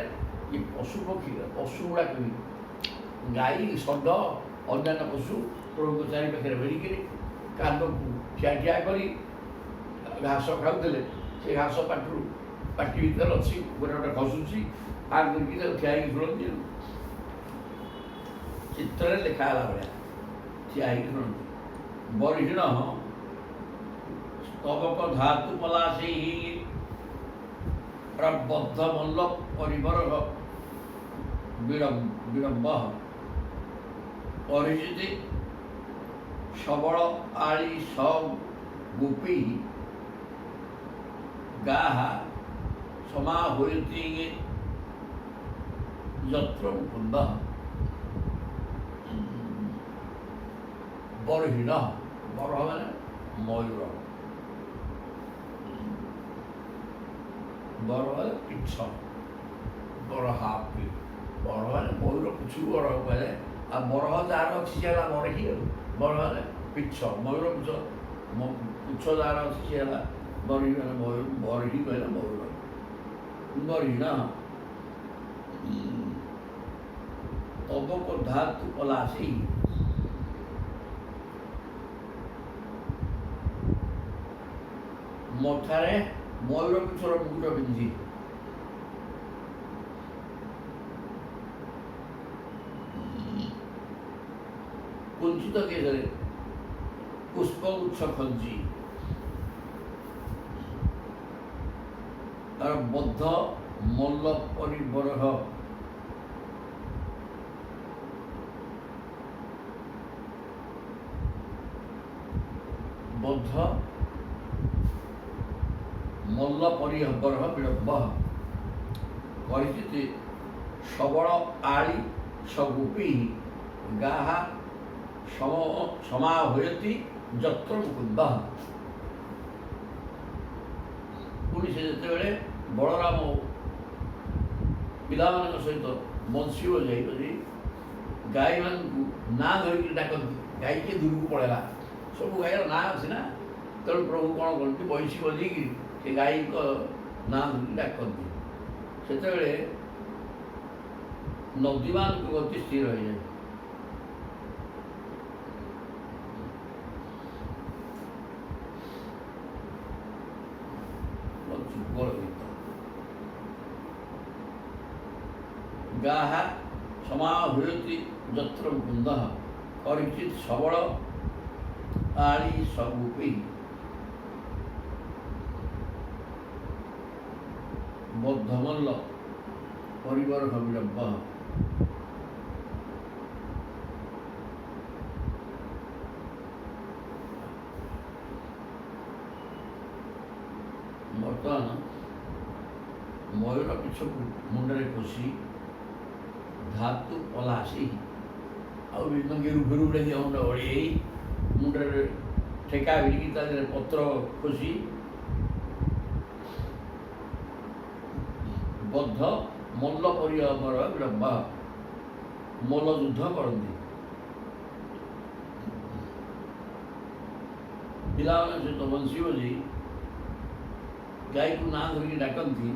ଏ ପଶୁ ଗୁଡ଼ାକ ବି ଗାଈ ଷଣ୍ଢ ଅନ୍ୟାନ୍ୟ ପଶୁ ପ୍ରଭୁଙ୍କ ଚାରିପାଖରେ ଭିଡ଼ିକିରି କାନ୍ଦକୁ ଠିଆ କରି ଘାସ ଖାଉଥିଲେ। ସେ ଘାସ ପାଟି ଭିତରେ ଅଛି, ଗୋଟେ ଖସୁଛି କରିକି ତାକୁ ଠିଆ ହେଇକି ଶୁଣନ୍ତି। ଚିତ୍ରରେ ଲେଖା ହେଲା ଭଳିଆ ଠିଆ ହେଇକି ଶୁଣନ୍ତି। ବରିହୀଣ ସ୍ତବକ ଧାତୁ ପଲାଶୀ ବଦ୍ଧ ମଲ୍ଲ ପରିବର ବିଳମ୍ବ ପରିଚିତି ସବଳ ଆଳି ସ ଗୋପୀ ଗାହା ସମାହୁତି ଯତ୍ର ମୁକୁନ୍ଦ। ବରହୀଣ ବରହ ମାନେ ମୟୂର, ବରହ ମାନେ ପିଛ, ବରହା ବରହ ମାନେ ମୟୂର ପୁଛକୁ ବରହ କୁହାଯାଏ। ଆଉ ବରହ ଯାହାର ଅଛି ସେ ହେଲା ବରହୀ। ଆଉ ବରହ ମାନେ ପିଛ, ମୟୂର ପୁଛ ଯାହାର ଅଛି ସେ ହେଲା ବରହୀ ମାନେ ମୟୂର, ବରହୀ କହିଲେ ମୟୂର। ବରହୀଣ ତବକ ଧାତୁ ପଲାଶୀ ମଥାରେ ମୟୂର ପିଛର ମୁକୁଟ ପିନ୍ଧି କୁଞ୍ଚିତ କେଶରେ ପୁଷ୍ପଗୁଚ୍ଛ ଖଞ୍ଜି ତାର ବଦ୍ଧ ମଲ୍ଲ ପରିବରହ ବଦ୍ଧ ମଲ୍ଲ ପରିହବର ବିଳମ୍ବ ପରିଚିତି ସବଳ ଆଳି ସଗୁପି ଗାହା ସମାହୟତି ଯତ୍ର ମୁକୁନ୍ଦ। ପୁଣି ସେ ଯେତେବେଳେ ବଳରାମ ପିଲାମାନଙ୍କ ସହିତ ବଂଶୀ ବଜାଇ ଗାଈମାନଙ୍କୁ ନାଁ ଧରିକି ଡାକନ୍ତି। ଗାଈ କିଏ ଦୂରକୁ ପଳେଇଲା, ସବୁ ଗାଈର ନାଁ ଅଛି ନା, ତେଣୁ ପ୍ରଭୁ କ'ଣ କରନ୍ତି, ବଂଶୀ ବଜେଇକି ସେ ଗାଈଙ୍କ ନାଁ ଧରିକି ଡାକନ୍ତି। ସେତେବେଳେ ନଦୀମାନଙ୍କ ଗତି ସ୍ଥିର ହୋଇଯାଏ। ଗାହା ସମାହୃତି ଯତ୍ର ମୁକୁନ୍ଦ ପରିଚିତ ସବଳ ଆଳି ସଗୁପି ବଦ୍ଧମଲ୍ଲ ପରିବର୍ହ ବିଳମ୍ବ। ବର୍ତ୍ତମାନ ମୟୂର ପିଛକୁ ମୁଣ୍ଡରେ ପୋଷି ଧାତୁ ପଲାସି ଆଉ ବିଭିନ୍ନ ଗେରୁ ଫେରୁ ମୁଣ୍ଡ ଓଳେଇ ମୁଣ୍ଡରେ ଠେକା ଭିଡ଼ିକି ତା ଦେହରେ ପତ୍ର ଖୋସି ବଦ୍ଧ ମଲ୍ଲ ପରିହବର ବିଳମ୍ବ ମଲ୍ଲ ଯୁଦ୍ଧ କରନ୍ତି। ପିଲାମାନଙ୍କ ସହିତ ବଂଶୀ ବଜେଇ ଗାଈକୁ ନାଁ ଧରିକି ଡାକନ୍ତି।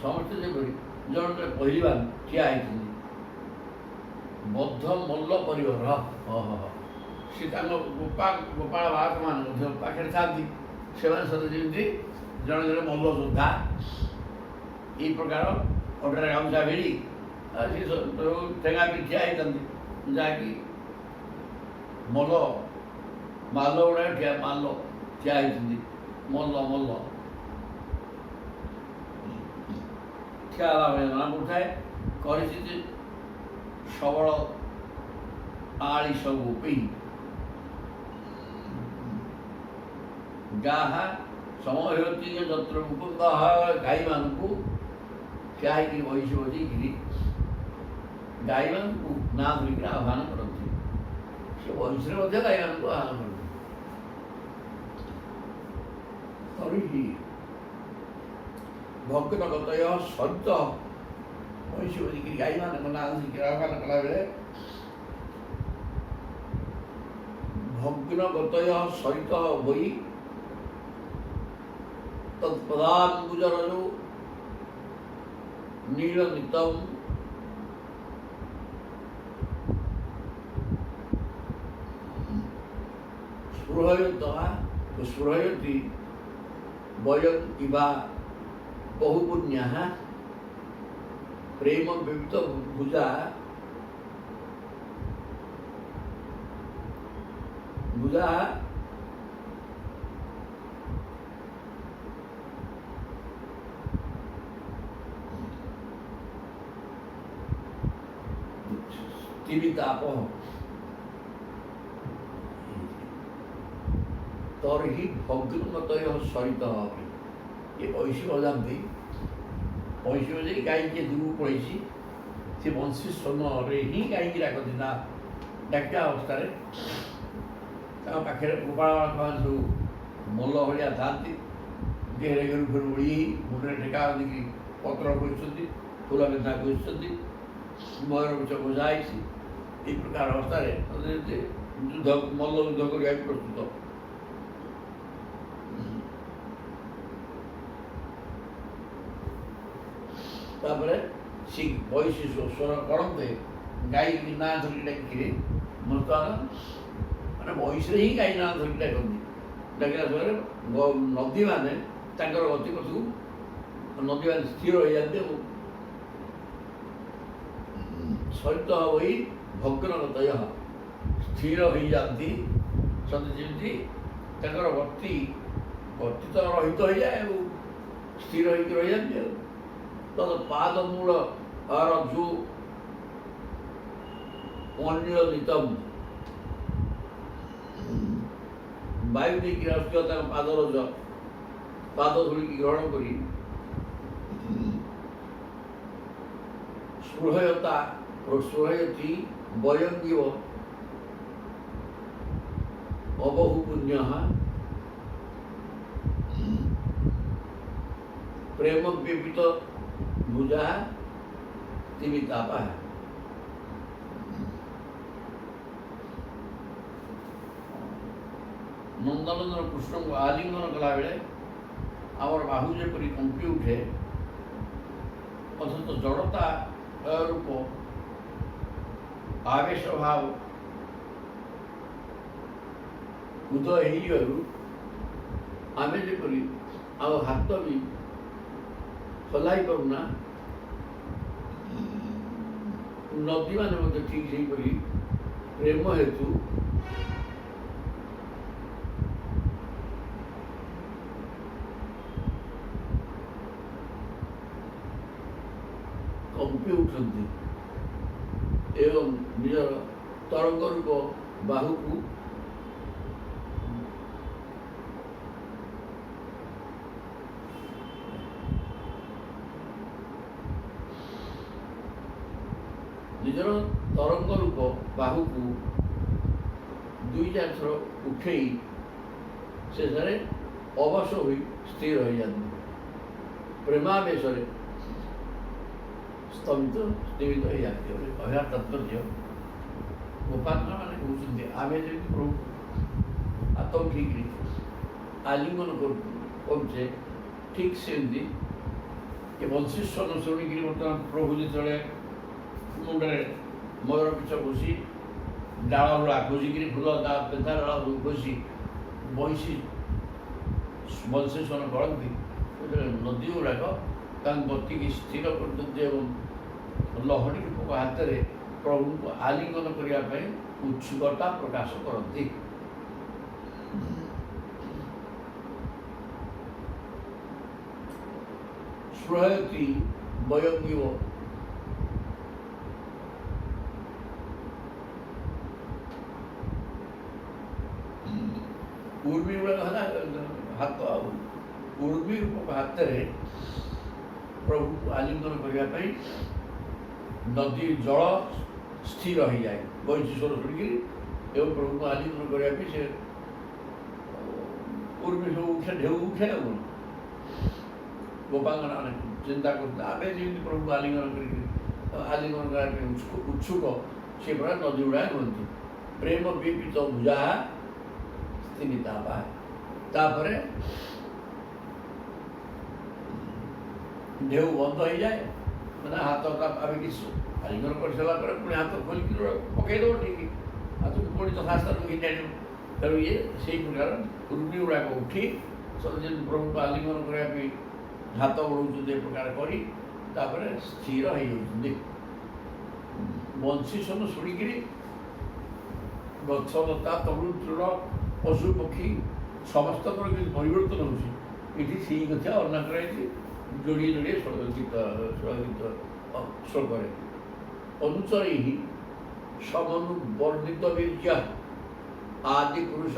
ସମସ୍ତେ ଯେପରି ଜଣେ ପହିଲବାନ ଠିଆ ହେଇଛନ୍ତି, ବଦ୍ଧ ମଲ୍ଲ ପରିବାର ସେ ତାଙ୍କ ଗୋପାଳ ବାଳକମାନେ ମଧ୍ୟ ପାଖରେ ଥାନ୍ତି। ସେମାନେ ସହିତ ଯେମିତି ଜଣେ ଜଣେ ମଲ୍ଲ ଯୋଦ୍ଧା ଏଇ ପ୍ରକାର ଅଣ୍ଟାରେ ଗାମୁଛା ଭିଡ଼ି ସେ ଠେଙ୍ଗା ବି ଠିଆ ହେଇଥାନ୍ତି, ଯାହାକି ମାଲ ଗୁଡ଼ାକ ଠିଆ ହେଇଛନ୍ତି। ମଲ୍ଲ ଠିଆ ହେଲା ଭଳିଆ ଜଣା ପଡ଼ୁଥାଏ। କରିଛି ସବଳ ଆଳି ସବୁ ପି ଗାହା ସମୟ ହେଉଛି ଯତ୍ର ମୁକୁନ୍ଦ ଗାଈମାନଙ୍କୁ ଠିଆ ହେଇକି ବହିଛି ବଜେଇକିରି ଗାଈମାନଙ୍କୁ ନାଁ ଧରିକିରି ଆହ୍ୱାନ କରନ୍ତି। ସେ ବଂଶୀରେ ମଧ୍ୟ ଗାଈମାନଙ୍କୁ ଆହ୍ୱାନ କରନ୍ତି। କରିକି ଭଗ୍ନଗତୟ ସହିତ ବଂଶୀ ବଜେଇକିରି ଗାଈମାନଙ୍କ ନାଁ ଧରିକି ଆହ୍ୱାନ କଲାବେଳେ ଭଗ୍ନଗତୟ ସହିତ ବହି ତତ୍ପଦାମ୍ବୁଜରଜୁ ନୀଳନିତମ୍ ସ୍ପୃହୟତି ବୟଂ ଇବା ବହୁପୁଣ୍ୟଃ ପ୍ରେମ ବିବିଧ ଭୁଜା ତିମିତାପ ତର୍हि ଭଗ୍ନଗତୟ ସରିତ। ये ବଂଶୀ ବଜାନ୍ତି। ବଂଶୀ ବଜାଇ ଗାଈ କିଏ ଦୂରକୁ ପଳେଇଛି ସେ ବଂଶୀ ସମୟରେ ହିଁ ଗାଈକି ଡାକନ୍ତି। ନା ଡାକିବା ଅବସ୍ଥାରେ ତାଙ୍କ ପାଖରେ ଗୋପାଳ ବାଳକମାନେ ସବୁ ମଲ୍ଲ ଭଳିଆ ଥାନ୍ତି। ଦେହରେ ଗେରୁ ଫେରୁ ଓଳି ମୁଣ୍ଡରେ ଠେକା ଦେଇକି ପତ୍ର ଖୋଜୁଛନ୍ତି, ଫୁଲ ବେନ୍ଧା ଖୋଜୁଛନ୍ତି, ମୟୂର ପିଛ ବୋଝା ହେଇଛି। এই ପ୍ରକାର ଅବସ୍ଥାରେ ମଲ୍ଲ ଯୁଦ୍ଧ କରିବାକୁ ପ୍ରସ୍ତୁତ। ତାପରେ ସେ ବଂଶୀ ସ୍ୱର କରନ୍ତେ ଗାଈ ନାଁ ଧରିକି ଡାକିକିରି ବର୍ତ୍ତମାନ ମାନେ ବଂଶୀରେ ହିଁ ଗାଈ ନାଁ ଧରିକି ଡାକନ୍ତି। ଡାକିଲା ସମୟରେ ନଦୀମାନେ ତାଙ୍କର ଗତିପଥକୁ ନଦୀମାନେ ସ୍ଥିର ହୋଇଯାନ୍ତି ଏବଂ ସହିତ ହୋଇ ଭଗ୍ନଗତୟ ସ୍ଥିର ହୋଇଯାନ୍ତି। ସତେ ଯେମିତି ତାଙ୍କର ଗତି ତ ରହିତ ହୋଇଯାଏ ଏବଂ ସ୍ଥିର ହୋଇକି ରହିଯାନ୍ତି। ଆଉ ତଦ ପାଦ ମୂଳ ଯେଉଁ ଅନିଳନିତମ୍ ବାୟୁ ଦେଇକି ଆସୁଥିବା ତାଙ୍କ ପାଦରଜ ପାଦ ଧୂଳିକି ଗ୍ରହଣ କରି ସ୍ପୃହୟତା ସ୍ପୃହୟତି ବୟଙ୍ଗିବ ଅବହୁ ପୁଣ୍ୟ ପ୍ରେମ ବ୍ୟପିତ ଭୁଜା ତିମିତାପା। ନନ୍ଦନନ୍ଦନ କୃଷ୍ଣଙ୍କୁ ଆଲିଙ୍ଗନ କଲାବେଳେ ଆମର ବାହୁ ଯେପରି କମ୍ପି ଉଠେ, ଅଥଚ ଜଡ଼ତା ରୂପ ଆବେଶ ଭାବ ଉଦୟ ହେଇଯିବାରୁ ଆମେ ଯେପରି ଆଉ ହାତ ବି ହଲାଇ ପାରୁନା, ନଦୀମାନେ ମଧ୍ୟ ଠିକ୍ ସେହିପରି ପ୍ରେମ ହେତୁ କମ୍ପି ଉଠନ୍ତି ଏବଂ ନିଜର ତରଙ୍ଗ ରୂପ ବାହୁକୁ ନିଜର ତରଙ୍ଗ ରୂପ ବାହୁକୁ ଦୁଇ ଚାରି ଥର ଉଠେଇ ଶେଷରେ ଅବଶ ହୋଇ ସ୍ଥିର ହୋଇଯାନ୍ତି, ପ୍ରେମାବେଶରେ ସ୍ତମିତ ହେଇଯାନ୍ତି। କହିବା ତାତ୍ପର୍ଯ୍ୟ ଗୋପାଳନ ମାନେ କହୁଛନ୍ତି ଆମେ ଯେମିତି ପ୍ରଭୁ ହାତ ଉଠିକିରି ଆଲିଙ୍ଗନ କରୁଛେ, ଠିକ୍ ସେମିତି ଏ ବଂଶୀସ୍ୱନ ଶୁଣିକିରି ବର୍ତ୍ତମାନ ପ୍ରଭୁ ଯେତେବେଳେ ମୁଣ୍ଡରେ ମୟୂର ପିଛ ଘୋଷି ଡାଳ ଗୁଡ଼ା ଘୋଷିକିରି ଫୁଲ ପେନ୍ଥା ଡାଳ ଘୋଷି ବଂଶୀସ୍ୱନ କରନ୍ତି, ସେତେବେଳେ ନଦୀ ଗୁଡ଼ାକ ତାଙ୍କ ଗତିକି ସ୍ଥିର କରିଦିଅନ୍ତି ଏବଂ ଲହଡ଼ି ରୂପକ ହାତରେ ପ୍ରଭୁଙ୍କୁ ଆଲିଙ୍ଗନ କରିବା ପାଇଁ ଉତ୍ସୁକତା ପ୍ରକାଶ କରନ୍ତି। ସ୍ପୃହୟତି ବୟଙ୍ଗିବ ଉର୍ମି ଗୁଡ଼ାକ ହେଲା ହାତ ଆଉ ଉର୍ମି ରୂପକ ହାତରେ ପ୍ରଭୁଙ୍କୁ ଆଲିଙ୍ଗନ କରିବା ପାଇଁ ନଦୀ ଜଳ ସ୍ଥିର ହେଇଯାଏ ବଂଶୀସ୍ୱର ଶୁଣିକିରି ଏବଂ ପ୍ରଭୁଙ୍କୁ ଆଲିଙ୍ଗନ କରିବା ପାଇଁ ସେ ଉର୍ମି ସବୁ ଉଠେ, ଢେଉ ଉଠେ। ଆଉ ଗୋପାଳନ ମାନେ ଚିନ୍ତା କରୁଛନ୍ତି ଆମେ ଯେମିତି ପ୍ରଭୁଙ୍କୁ ଆଲିଙ୍ଗନ କରିକି ଆଲିଙ୍ଗନ କରିବା ପାଇଁ ଉତ୍ସୁକ, ସେ ପୁରା ନଦୀ ଗୁଡ଼ାକ ହୁଅନ୍ତି। ପ୍ରେମ ବ୍ୟପିତ ଭୁଜା ସ୍ତିମିତାପା। ତାପରେ ଢେଉ ବନ୍ଦ ହେଇଯାଏ, ମାନେ ହାତ ଆମେ କିଛି ଆଲିଙ୍ଗନ କରିସାରିଲା ପରେ ପୁଣି ହାତ ଖୋଲିକି ପକେଇଦେବ, ଠିକ୍ ହାତକୁ ପୁଣି ଯଥାସ୍ଥାନ ଘିନି ଆଣିବ। ତେଣୁ ଇଏ ସେଇ ପ୍ରକାର ଉର୍ମି ଗୁଡ଼ାକ ଉଠି ଯେମିତି ପ୍ରଭୁଙ୍କୁ ଆଲିଙ୍ଗନ କରିବା ପାଇଁ ହାତ ବଢ଼ଉଛନ୍ତି, ଏ ପ୍ରକାର କରି ତାପରେ ସ୍ଥିର ହେଇଯାଉଛନ୍ତି। ବଂଶୀସ୍ୱନ ଶୁଣିକିରି ଗଛ ଲତା ତରୁ ତୃଣ ପଶୁ ପକ୍ଷୀ ସମସ୍ତଙ୍କର କିଛି ପରିବର୍ତ୍ତନ ହେଉଛି। ଏଠି ସେଇ କଥା ବର୍ଣ୍ଣନା କରାଯାଇଛି ଯୋଡ଼ିଏ ଯୋଡ଼ିଏ ଶ୍ଳୋକରେ। ଅନୁଚରୈ ସମନୁବର୍ଣ୍ଣିତ ବୀର୍ଯ୍ୟ ଆଦି ପୁରୁଷ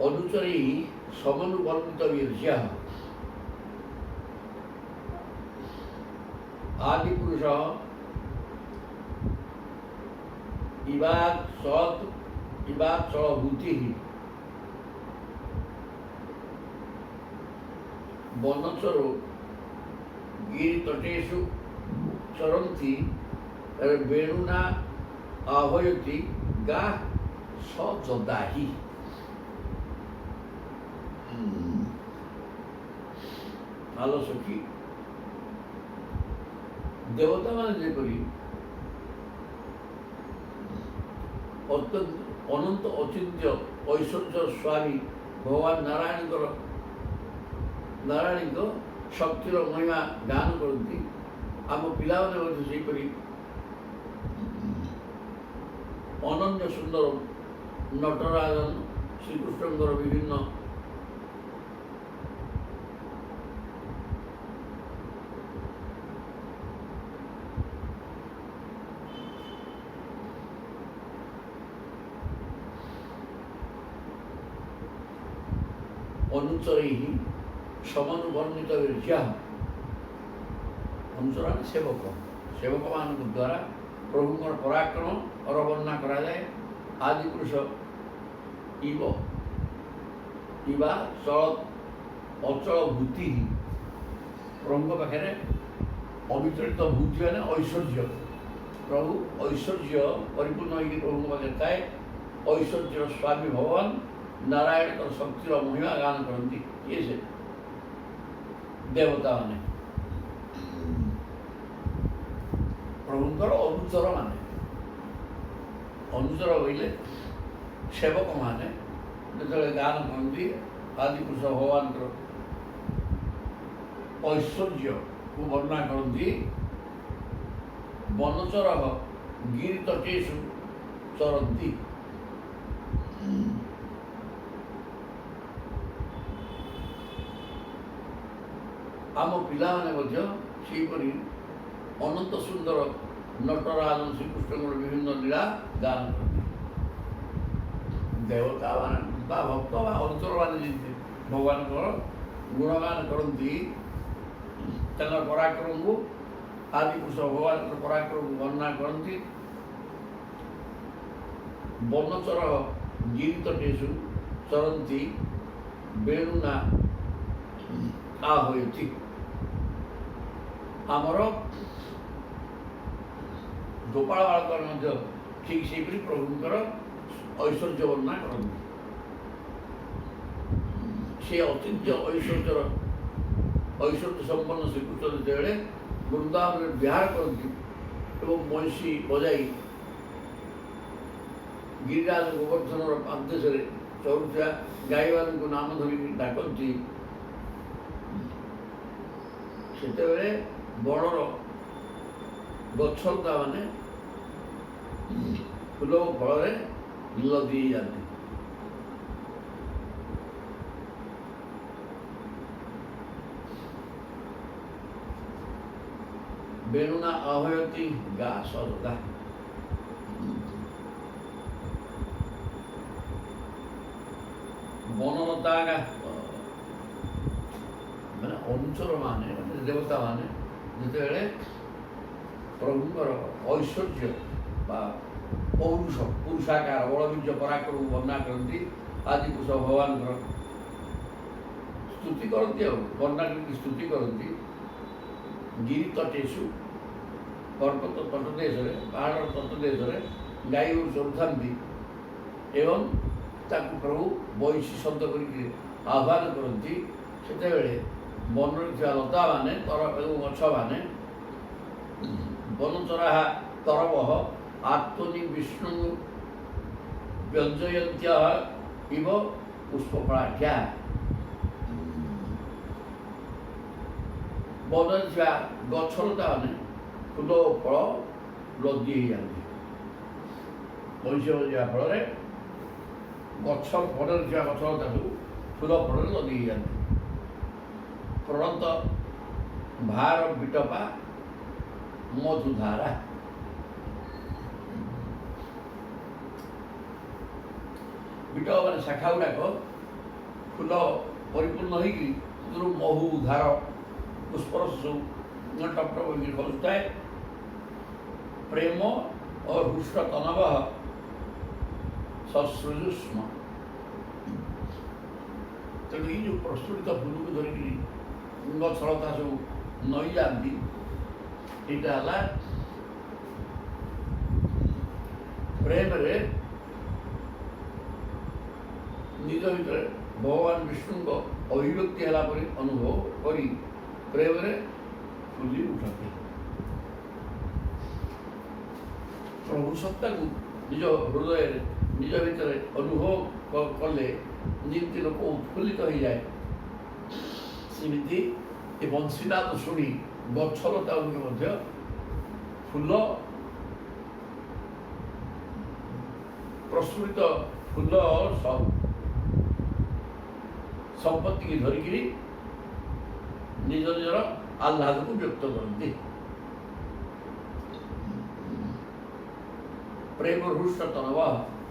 অনুচরী সমনুবর্ণিত বীর্য आदि पुरुष इवाचलभूति वनचरो गिरितटेषु चरन्ति वेणुना आह्वयति गा सजदाहि। आलो सखी देवता मान जेपरी अनंत अचिंत्य ऐश्वर्य स्वामी भगवान नारायण शक्तिर महिमा गान करती आम पिला अनन्य सुंदर ନଟରାଜନ ଶ୍ରୀକୃଷ୍ଣଙ୍କର ବିଭିନ୍ନ ଅନୁଚରୈଃ ସମନୁବର୍ଣ୍ଣିତ ବିର୍ଯ୍ୟାଃ। ଅନୁଚର ସେବକ, ସେବକମାନଙ୍କ ଦ୍ୱାରା ପ୍ରଭୁଙ୍କର ପରାକ୍ରମର ବର୍ଣ୍ଣନା କରାଯାଏ। ଆଦି ପୁରୁଷ ଇବା ଅଚଳ ଭୂତି, ପ୍ରଭୁଙ୍କ ପାଖରେ ଅବିଚଳିତ ଭୂତି ମାନେ ଐଶ୍ୱର୍ଯ୍ୟ। ପ୍ରଭୁ ଐଶ୍ୱର୍ଯ୍ୟ ପରିପୂର୍ଣ୍ଣ ହୋଇକି ପ୍ରଭୁଙ୍କ ପାଖରେ ଥାଏ। ଐଶ୍ୱର୍ଯ୍ୟର ସ୍ୱାମୀ ଭଗବାନ ନାରାୟଣଙ୍କର ଶକ୍ତିର ମହିମା ଗାନ କରନ୍ତି। କିଏ ସେ? ଦେବତାମାନେ, ପ୍ରଭୁଙ୍କର ଅନୁଚର ମାନେ। ଅନୁଚର ବୋଇଲେ ସେବକମାନେ ଯେତେବେଳେ ଗାନ କରନ୍ତି ଆଦିପୁରୁଷ ଭଗବାନଙ୍କର ଐଶ୍ୱର୍ଯ୍ୟକୁ ବର୍ଣ୍ଣନା କରନ୍ତି। ବନଚର ଗିରିତଟେଷୁ ଚରନ୍ତି। ଆମ ପିଲାମାନେ ମଧ୍ୟ ସେହିପରି ଅନନ୍ତ ସୁନ୍ଦର ନଟରାଜ ଶ୍ରୀକୃଷ୍ଣଙ୍କର ବିଭିନ୍ନ ଲୀଳା ଗାନ କରନ୍ତି। ଦେବତାମାନେ ବା ଭକ୍ତ ବା ଅନୁଚରମାନେ ଯେମିତି ଭଗବାନଙ୍କର ଗୁଣଗାନ କରନ୍ତି, ତାଙ୍କର ପରାକ୍ରମକୁ ଆଦିପୁରୁଷ ଭଗବାନଙ୍କର ପରାକ୍ରମକୁ ବର୍ଣ୍ଣନା କରନ୍ତି। ବନଚର ଗିରିତଟେଷୁ ଚରନ୍ତି ବେଣୁନା ଆହୟତି। ଆମର ଗୋପାଳ ବାଳକମାନେ ମଧ୍ୟ ଠିକ୍ ସେହିପରି ପ୍ରଭୁଙ୍କର ଐଶ୍ୱର୍ଯ୍ୟ ବର୍ଣ୍ଣନା କରନ୍ତି। ସେ ଅଚିନ୍ତ୍ୟ ଐଶ୍ୱର୍ଯ୍ୟ ସମ୍ପନ୍ନ ଶ୍ରୀକୃଷ୍ଣ ଯେତେବେଳେ ବୃନ୍ଦାବନରେ ବିହାର କରନ୍ତି ଏବଂ ବଂଶୀ ବଜାଇ ଗିରିରାଜ ଗୋବର୍ଦ୍ଧନର ପାଦଦେଶରେ ଚରୁଥିବା ଗାଈମାନଙ୍କୁ ନାମ ଧରିକି ଡାକନ୍ତି, ସେତେବେଳେ ବଣର ଗଛଲତାମାନେ ଫୁଲ ଓ ଫଳରେ ଲଦି ଯାଆନ୍ତି। ବେଣୁନା ଆହୟତି ଗା ସଦା। ବନଲତା ମାନେ ଅନୁଚର ମାନେ ଦେବତାମାନେ ଯେତେବେଳେ ପ୍ରଭୁଙ୍କର ଐଶ୍ୱର୍ଯ୍ୟ ବା ପୁରୁଷାକାର ବଳବୀର୍ଯ୍ୟ ପରାକ୍ରମକୁ ବର୍ଣ୍ଣନା କରନ୍ତି। ଆଦିପୁରୁଷ ଭଗବାନଙ୍କର ସ୍ତୁତି କରନ୍ତି ଆଉ ବର୍ଣ୍ଣନା କରିକି ସ୍ତୁତି କରନ୍ତି। ଗିରିତଟେଷୁ, ପର୍ବତ ତଟ ଦେଶରେ, ପାହାଡ଼ର ତଟ ଦେଶରେ ଗାଈ ଗୋରୁ ଚରୁଥାନ୍ତି ଏବଂ ତାକୁ ପ୍ରଭୁ ବଂଶୀ ଶବ୍ଦ କରିକି ଆହ୍ୱାନ କରନ୍ତି। ସେତେବେଳେ ବନରେ ଥିବା ଲତାମାନେ ଏବଂ ଗଛମାନେ ବନଚରା ତରବଃ ଆତ୍ମନି ବିଷ୍ଣୁ ବ୍ୟଞ୍ଜୟନ୍ତ୍ୟ ଇବ ପୁଷ୍ପଫଳାଢ୍ୟା। ବନରେ ଥିବା ଗଛଲତାମାନେ ଫୁଲ ଓ ଫଳ ଲଦି ହେଇଯାନ୍ତି। ବଂଶୀ ବଜାଇବା ଫଳରେ ବନରେ ଥିବା ଗଛଲତା ସବୁ ଫୁଲ ଫଳରେ ଲଦି ହେଇଯାନ୍ତି। ପ୍ରଣତ ଭାର ବିଟପା ମଧୁଧାରା। ବିଟପ ମାନେ ଶାଖା ଗୁଡ଼ାକ ଫୁଲ ପରିପୂର୍ଣ୍ଣ ହେଇକି ସେଥିରୁ ମହୁ ଧାର ପୁଷ୍ପରସ ସବୁ ଟପ୍ ଟପ୍ ହେଇକି ଖସୁଥାଏ। ପ୍ରେମ ଓ ହୃଷ୍ଟ ତନବ ସସୃଜୁଷ୍ମ। ତେଣୁ ଏଇ ଯେଉଁ ପ୍ରସ୍ଫୁଟିତ ଫୁଲକୁ ଧରିକି ଗଛଲତା ସବୁ ନଈ ଯାଆନ୍ତି, ଏଇଟା ହେଲା ପ୍ରେମରେ ନିଜ ଭିତରେ ଭଗବାନ ବିଷ୍ଣୁଙ୍କ ଅଭିବ୍ୟକ୍ତି ହେଲା ପରି ଅନୁଭବ କରି ପ୍ରେମରେ ଫୁଲି ଉଠନ୍ତି। ପ୍ରଭୁ ସତ୍ତାକୁ ନିଜ ହୃଦୟରେ ନିଜ ଭିତରେ ଅନୁଭବ କଲେ ଯେମିତି ଲୋକ ଉତ୍ଫୁଲ୍ଲିତ ହେଇଯାଏ, ସେମିତି ଏ ବଂଶୀନାଦ ଶୁଣି ଗଛଲତା ଗୁଡ଼ିକ ମଧ୍ୟ ଫୁଲ ପ୍ରସ୍ଫୁଟିତ ଫୁଲ ସମ୍ପତ୍ତିକି ଧରିକିରି ନିଜ ନିଜର ଆହ୍ଲାଦକୁ ବ୍ୟକ୍ତ କରନ୍ତି। ପ୍ରେମ ହୃଷ୍ଟ ତନବ,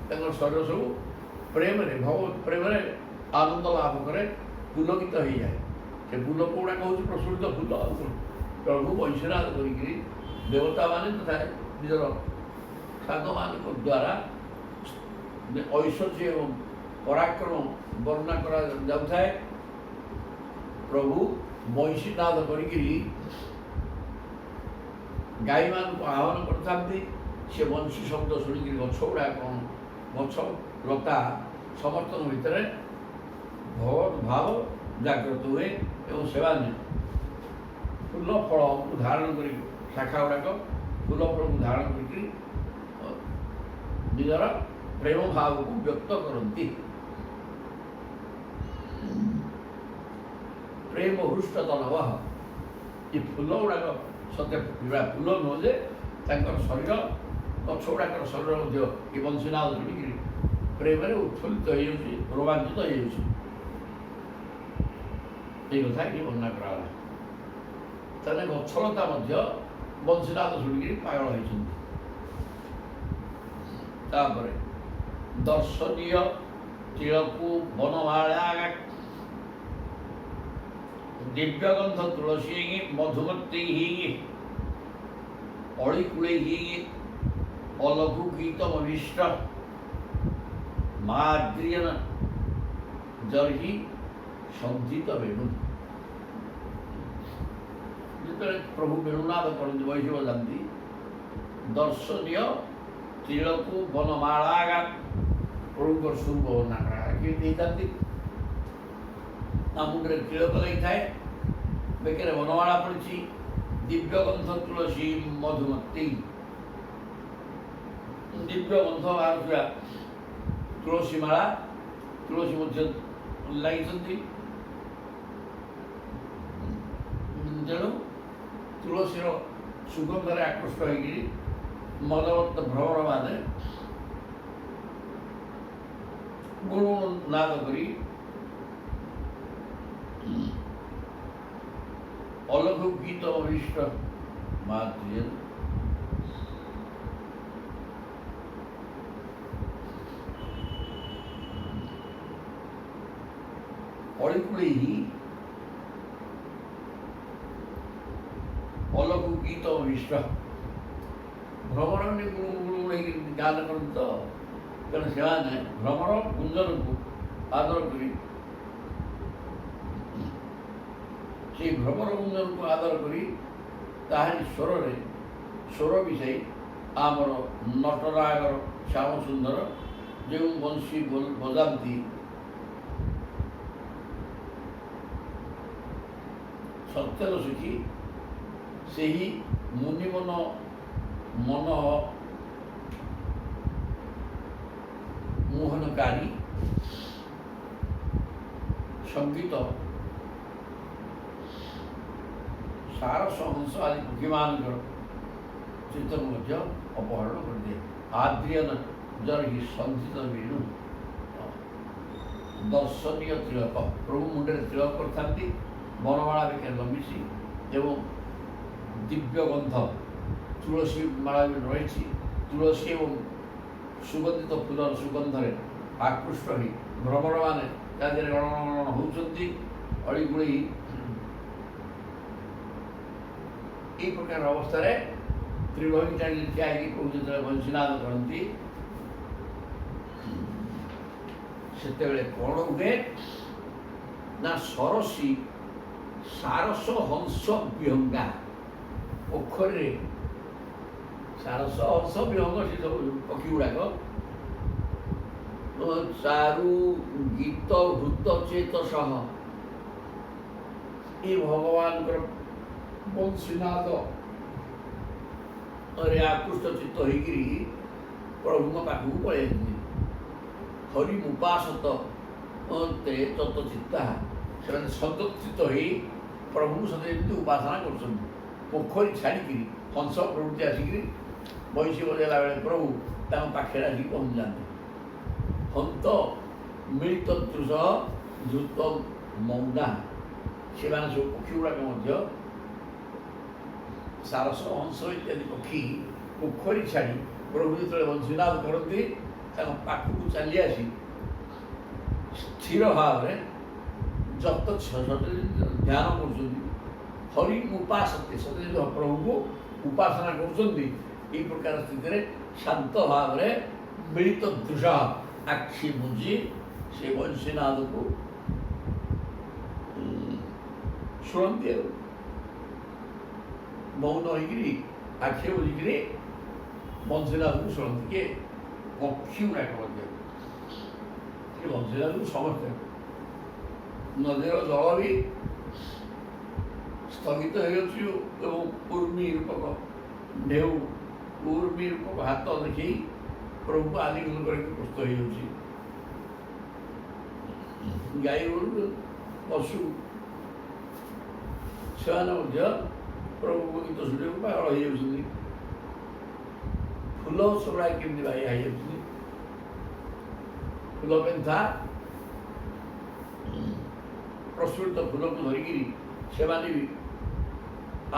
ତାଙ୍କର ଶରୀର ସବୁ ପ୍ରେମରେ ଭଗବତ ପ୍ରେମରେ ଆନନ୍ଦ ଲାଭ କରେ, ପୁଲକିତ ହେଇଯାଏ। ସେ ଫୁଲ ଗୁଡ଼ାକ ହେଉଛି ପ୍ରସ୍ଫୁଟିତ ଫୁଲ। ପ୍ରଭୁ ବୈଶ୍ୱନାଥ କରିକିରି ଦେବତାମାନେ ତଥା ନିଜର ସାଧୁମାନଙ୍କ ଦ୍ୱାରା ଐଶ୍ୱର୍ଯ୍ୟ ଏବଂ ପରାକ୍ରମ ବର୍ଣ୍ଣନା କରାଯାଉଥାଏ। ପ୍ରଭୁ ବୈଶ୍ୱନାଥ କରିକିରି ଗାଈମାନଙ୍କୁ ଆହ୍ୱାନ କରିଥାନ୍ତି। ସେ ବଂଶୀ ଶବ୍ଦ ଶୁଣିକିରି ଗଛ ଗୁଡ଼ାକ, ଗଛ ଲତା ସମସ୍ତଙ୍କ ଭିତରେ ଭଗବତ ଭାବ ଜାଗ୍ରତ ହୁଏ ଏବଂ ସେମାନେ ଫୁଲ ଫଳକୁ ଧାରଣ କରି, ଶାଖା ଗୁଡ଼ାକ ଫୁଲ ଫଳକୁ ଧାରଣ କରିକି ନିଜର ପ୍ରେମ ଭାବକୁ ବ୍ୟକ୍ତ କରନ୍ତି। ପ୍ରେମ ହୃଷ୍ଟ ତନବ, ଏ ଫୁଲ ଗୁଡ଼ାକ ସତେ ଫୁଲ ନୁହଁ ଯେ ତାଙ୍କର ଶରୀର, ଗଛ ଗୁଡ଼ାକର ଶରୀର ମଧ୍ୟ ଏ ବଂଶୀନାଦ ଶୁଣିକିରି ପ୍ରେମରେ ଉତ୍ଫୁଲ୍ଲିତ ହେଇଯାଉଛି, ରୋମାଞ୍ଚିତ ହେଇଯାଉଛି। এই কথা এটি বর্ণনা করা হয়। তাহলে গছলতা ମଧ୍ୟ ବଂଶୀନାଦ ଶୁଣିକିରି ପାଗଳ ହୋଇଛନ୍ତି। ତାପରେ ଦର୍ଶନୀୟ ତିଳକୁ ବନମାଳା, ଦିବ୍ୟଗନ୍ଧ ତୁଳସୀ ମଧୁମତୀ ଅଳିକୁଳେଇ ଅଲଘୁ ଗୀତମଭିଷ୍ଟ ମାଦ୍ରିୟନ ଜର୍ହି ସଙ୍ଗୀତ ବେଣୁ। ଯେତେବେଳେ ପ୍ରଭୁ ବେଣୁନାଦ କରନ୍ତି, ବୈଷ୍ଣବ ଯାଆନ୍ତି, ଦର୍ଶନୀୟ ତିଳକୁ ବନମାଳା, ପ୍ରଭୁଙ୍କର ସ୍ୱରୂପ ବର୍ଣ୍ଣନା କରାଯାଏ। ଦେଇଥାନ୍ତି ତା ମୁଣ୍ଡରେ ତିଳକ ଲାଗିଥାଏ, ବେକରେ ବନମାଳା ପଡ଼ିଛି, ଦିବ୍ୟଗନ୍ଧ ତୁଳସୀ ମଧୁମତୀ, ଦିବ୍ୟଗନ୍ଧ ବାହାରୁଥିବା ତୁଳସୀ ମାଳା, ତୁଳସୀ ମଧ୍ୟ ଲାଗିଛନ୍ତି। ତେଣୁ ତୁଳସୀର ସୁଗନ୍ଧରେ ଆକୃଷ୍ଟ ହୋଇକିରି ମଦମତ୍ତ ଭ୍ରମରମାନେ ଗୁଣୁନାଦ କରି ଅଲଘୁ ଗୀତ ଅଭିଷ୍ଟ ମାତୃ ଅଳିକୁଳେଇ ଅଲଘୁ ଗୀତ ଅଭିଷ୍ଟ, ଭ୍ରମର ଗୁଣୁଗୁଣେଇକି ଗାନ କରନ୍ତି ତ। ତେଣୁ ସେମାନେ ଭ୍ରମର ଗୁଞ୍ଜନକୁ ଆଦର କରି, ସେଇ ଭ୍ରମର ଗୁଞ୍ଜନକୁ ଆଦର କରି ତାହାରି ସ୍ୱରରେ ସ୍ୱର ମିଶାଇ ଆମର ନଟରାଗର ଶ୍ୟାମ ସୁନ୍ଦର ଯେଉଁ ବଂଶୀ ବଜାନ୍ତି, ସତ୍ୟର ସୁଖୀ ସେହି ମୁନିମନ ମନ ମୋହନକାରୀ ସଙ୍ଗୀତ ସାରସ ହଂସ ଆଦି ପକ୍ଷୀମାନଙ୍କର ଚିତ୍ତକୁ ମଧ୍ୟ ଅପହରଣ କରିଦିଏ। ଆଦ୍ରିୟନ ଜର୍ହି ସଙ୍ଗୀତ ବେଣୁ, ଦର୍ଶନୀୟ ତିଳକ, ପ୍ରଭୁ ମୁଣ୍ଡରେ ତିଳକ କରିଥାନ୍ତି, ବନମାଳା ବେକରେ ଲମ୍ବିଛି ଏବଂ ଦିବ୍ୟଗନ୍ଧ ତୁଳସୀ ମାଳା ବି ରହିଛି। ତୁଳସୀ ଏବଂ ସୁଗନ୍ଧିତ ଫୁଲର ସୁଗନ୍ଧରେ ଆକୃଷ୍ଟ ହୋଇ ଭ୍ରମରମାନେ ତା ଦେହରେ ଗଣଗଣ ହେଉଛନ୍ତି। ଅଳିଗୁଳେଇ এই প্রকার অবস্থায় ত্রিভঙ্গী টাণি ଠିଆ ହେଇକି ପ୍ରଭୁ ଯେତେବେଳେ ବଂଶୀନାଦ କରନ୍ତି, ସେତେବେଳେ କ'ଣ ହୁଏ ନା ସରସୀ ସାରସ ହଂସ ବିହଙ୍ଗା, ପୋଖରୀରେ ସାରସ ହଂସ ବିହଙ୍ଗ ସେ ସବୁ ପକ୍ଷୀ ଗୁଡ଼ାକ ଚାରୁ ଗୀତ ହୃତ ଚେତ ସହ ଏ ଭଗବାନଙ୍କର ବଂଶୀନାଦରେ ଆକୃଷ୍ଟ ଚିତ୍ତ ହେଇକିରି ପ୍ରଭୁଙ୍କ ପାଖକୁ ପଳେଇ ଆସିଛନ୍ତି। ହରି ଉପାସତ ତେ ତତ ଚିତ୍ତା, ସେମାନେ ସଦଚିତ ହୋଇ ପ୍ରଭୁଙ୍କୁ ସତେ ଏମିତି ଉପାସନା କରୁଛନ୍ତି। ପୋଖରୀ ଛାଡ଼ିକିରି ହଂସ ପ୍ରଭୃତି ଆସିକିରି ବଂଶୀ ବଜାଇଲା ବେଳେ ପ୍ରଭୁ ତାଙ୍କ ପାଖରେ ଆସିକି ପହଞ୍ଚିଯାନ୍ତି। ହନ୍ତ ମିଳିତ ଦୃଶ ଦ୍ରୁତ ମୌନା। ସେମାନେ ସବୁ ପକ୍ଷୀ ଗୁଡ଼ାକ ମଧ୍ୟ ସାରସ ହଂସ ଇତ୍ୟାଦି ପକ୍ଷୀ ପୋଖରୀ ଛାଡ଼ି ପ୍ରଭୁ ଯେତେବେଳେ ବଂଶୀନାଦ କରନ୍ତି ତାଙ୍କ ପାଖକୁ ଚାଲି ଆସି ସ୍ଥିର ଭାବରେ ଯତ ଧ୍ୟାନ କରୁଛନ୍ତି। ହରି ଉପାସତେ ସତେ ପ୍ରଭୁଙ୍କୁ ଉପାସନା କରୁଛନ୍ତି। ଏହି ପ୍ରକାର ସ୍ଥିତିରେ ଶାନ୍ତ ଭାବରେ ମିଳିତ ଦୃଶ ଆଖି ବୁଝି ସେ ବଂଶୀନାଦକୁ ଶୁଣନ୍ତି। ଆଉ ମୌନ ହେଇକିରି ଆଖି ବୁଝିକିରି ବଂଶୀନାଦକୁ ଶୁଣନ୍ତି। କିଏ? ପକ୍ଷୀ ଗୁଡ଼ାକ ମଧ୍ୟ ବଂଶୀନାଦକୁ ସମସ୍ତେ। ନଦୀର ଜଳ ବି ସ୍ଥଗିତ ହେଇଯାଉଛି ଏବଂ ଉର୍ମି ରୂପକ ଢେଉ ଉର୍ମି ରୂପକ ହାତ ଦେଖି ପ୍ରଭୁଙ୍କୁ ଆଲିଙ୍ଗନ କରିକି ପ୍ରସ୍ତୁତ ହେଇଯାଉଛି। ଗାଈ ଗୋରୁ ପଶୁ ସେମାନେ ମଧ୍ୟ ପ୍ରଭୁଙ୍କ ଗୀତ ଶୁଣିବାକୁ ପାଗଳ ହେଇଯାଉଛନ୍ତି। ଫୁଲ ସବୁଡ଼ା କେମିତି ବାଇଆ ହେଇଯାଉଛନ୍ତି। ଫୁଲ ପେନ୍ଥା ପ୍ରସ୍ଫୁଟିତ ଫୁଲକୁ ଧରିକିରି ସେମାନେ ବି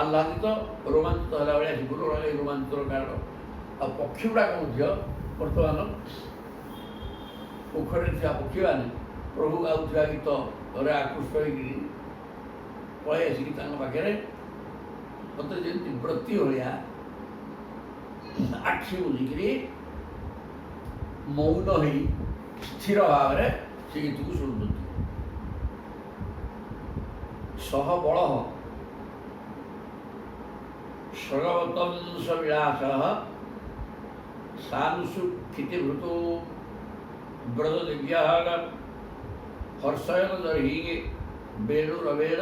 ଆହ୍ଲାଦିତ ରୋମାଞ୍ଚିତ ହେଲା ଭଳିଆ ଜୀବନ ରୋମାଞ୍ଚିତର କାରଣ। ଆଉ ପକ୍ଷୀ ଗୁଡ଼ାକ ମଧ୍ୟ ବର୍ତ୍ତମାନ ପୋଖରୀରେ ଥିବା ପକ୍ଷୀମାନେ ପ୍ରଭୁ ଗାଉଥିବା ଗୀତରେ ଆକୃଷ୍ଟ ହେଇକିରି ପଳାଇ ଆସିକି ତାଙ୍କ ପାଖରେ ମତେ ଯେମିତି ବ୍ରତୀ ଭଳିଆ ଆଖି ବୁଝିକିରି ମୌନ ହେଇ ସ୍ଥିର ଭାବରେ ସେ ଗୀତକୁ ଶୁଣୁଛନ୍ତି। ସହ ବଳ ସ୍ୱରବତଂଶ ବିଳାସ ସାନୁଷୁ କ୍ଷିତିଭୃତୁ ବ୍ରଜ ଦିବ୍ୟା ହର୍ଷୟନ ଦର୍ହି ବେଣୁରବେଣ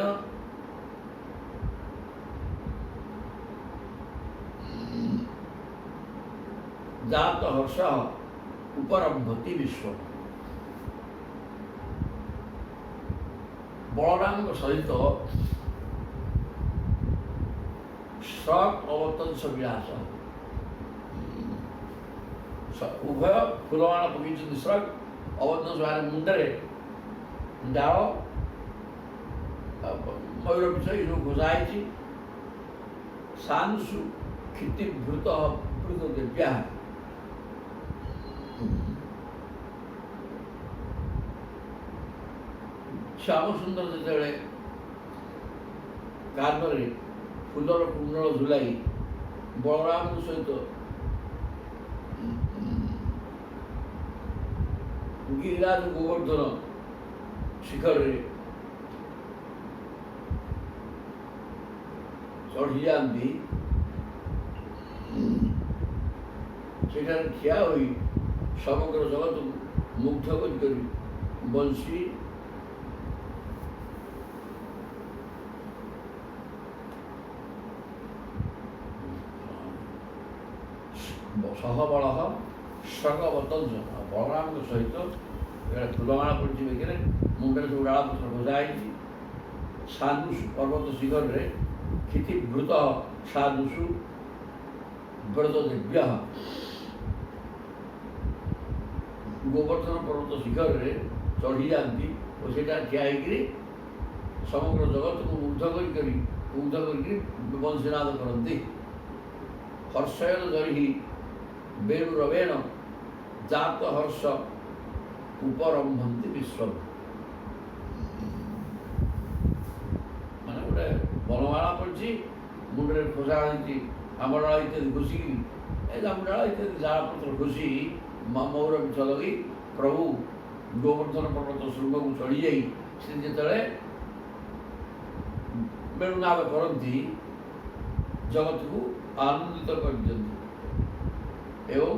ଜାତ ହର୍ଷ ଉପରମ୍ଭତି ବିଶ୍ୱ। ବଳରାମଙ୍କ ସହିତ ସ୍ରକ୍ ଅବତଂଶ ବିଳାସ ଉଭୟ ଫୁଲମାଳ ପକେଇଛନ୍ତି। ସ୍ରକ୍ ଅବତଂଶ ମୁଣ୍ଡରେ ଡାଳ ମୟୂର ପିଛ ଏସବୁ ଘୋଷା ହେଇଛି। ସାନୁଷୁ କ୍ଷିତିଭୃତ ବୃତ ଦିବ୍ୟା ଶ୍ୟାମ ସୁନ୍ଦର ଯେତେବେଳେ କାନରେ ଫୁଲର କୁଣ୍ଡଳ ଝୁଲାଇ ବଳରାମଙ୍କ ସହିତ ଗିରିରାଜ ଗୋବର୍ଦ୍ଧନ ଶିଖରରେ ଚଢ଼ି ଯାଆନ୍ତି। ସେଠାରେ ଠିଆ ହୋଇ ସମଗ୍ର ଜଗତକୁ ମୁଗ୍ଧ କରି ବଂଶୀ ସହବଳ ସ୍ୱର୍ଗବତଂଶ ବଳରାମଙ୍କ ସହିତ ଫୁଲମାଳ ପଡ଼ିଛି ବେଗରେ ମୁଣ୍ଡରେ ସବୁ ଡାଳପତ୍ର ଭଜା ହେଇଛି। ସାନୁଷୁ ପର୍ବତ ଶିଖରରେ କ୍ଷିତିଭୃତ ସାନୁଷୁ ବ୍ରତ ଦିବ୍ୟ ଗୋବର୍ଦ୍ଧନ ପର୍ବତ ଶିଖରରେ ଚଢ଼ି ଯାଆନ୍ତି ଓ ସେଇଟା ଠିଆ ହେଇକିରି ସମଗ୍ର ଜଗତକୁ ମୁଗ୍ଧ କରିକିରି ବଂଶୀନାଦ କରନ୍ତି। ହର୍ଷୟନ ଦର୍ହି ବେଣୁରବେଣ ଜାତ ହର୍ଷ ଉପରମ୍ଭନ୍ତି ବିଶ୍ୱ। ମାନେ ଗୋଟେ ବନମାଳା ପଡ଼ିଛି, ମୁଣ୍ଡରେ ଖୋସା ହେଇଛି ଆମ୍ବଡାଳ ଇତ୍ୟାଦି ଘୋଷିକିରି ଏ ଜାମୁଡାଳ ଇତ୍ୟାଦି ଜାଳପତ୍ର ଘୋଷି ମୟୂର ପିଛ ଲଗେଇ ପ୍ରଭୁ ଗୋବର୍ଦ୍ଧନ ପର୍ବତ ଶୃଙ୍ଗକୁ ଚଢ଼ିଯାଇ ସେ ଯେତେବେଳେ ବେଣୁନାଦ କରନ୍ତି ଜଗତକୁ ଆନନ୍ଦିତ କରିଦିଅନ୍ତି ଏବଂ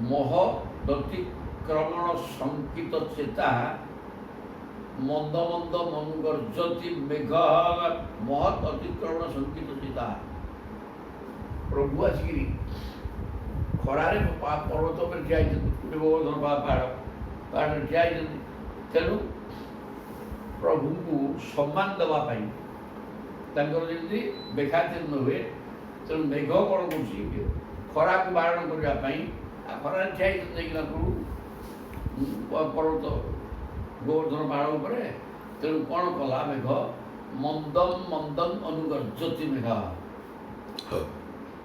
ମୋହ ଦତିକ୍ରମଣ ଶଙ୍କିତ ଚେତା ମନ୍ଦ ମନ୍ଦ ମନୁଗର୍ଜତି ମେଘ ମହତ୍ ଅତିକ୍ରମଣ ଶଙ୍କିତ ଚେତା। ପ୍ରଭୁ ଆସିକିରି ଖରାରେ ପର୍ବତ ଉପରେ ଠିଆ ହେଇଛନ୍ତି, ଗୋବର୍ଦ୍ଧନ ପାହାଡ଼ରେ ଠିଆ ହେଇଛନ୍ତି। ତେଣୁ ପ୍ରଭୁଙ୍କୁ ସମ୍ମାନ ଦେବା ପାଇଁ ତାଙ୍କର ଯେମିତି ବେଖାତିର ନ ହୁଏ, ତେଣୁ ମେଘ କ'ଣ କରୁଛି ଖରାକୁ ବାରଣ କରିବା ପାଇଁ ଖରାରେ ଠିଆ ହେଇଛନ୍ତି ଯାଇକିନା ପ୍ରଭୁ ପର୍ବତ ଗୋବର୍ଦ୍ଧନ ପାହାଡ଼ ଉପରେ। ତେଣୁ କ'ଣ କଲା ମେଘ, ମନ୍ଦମ ମନ୍ଦମ ଅନୁଗର୍ଜତି ମେଘ,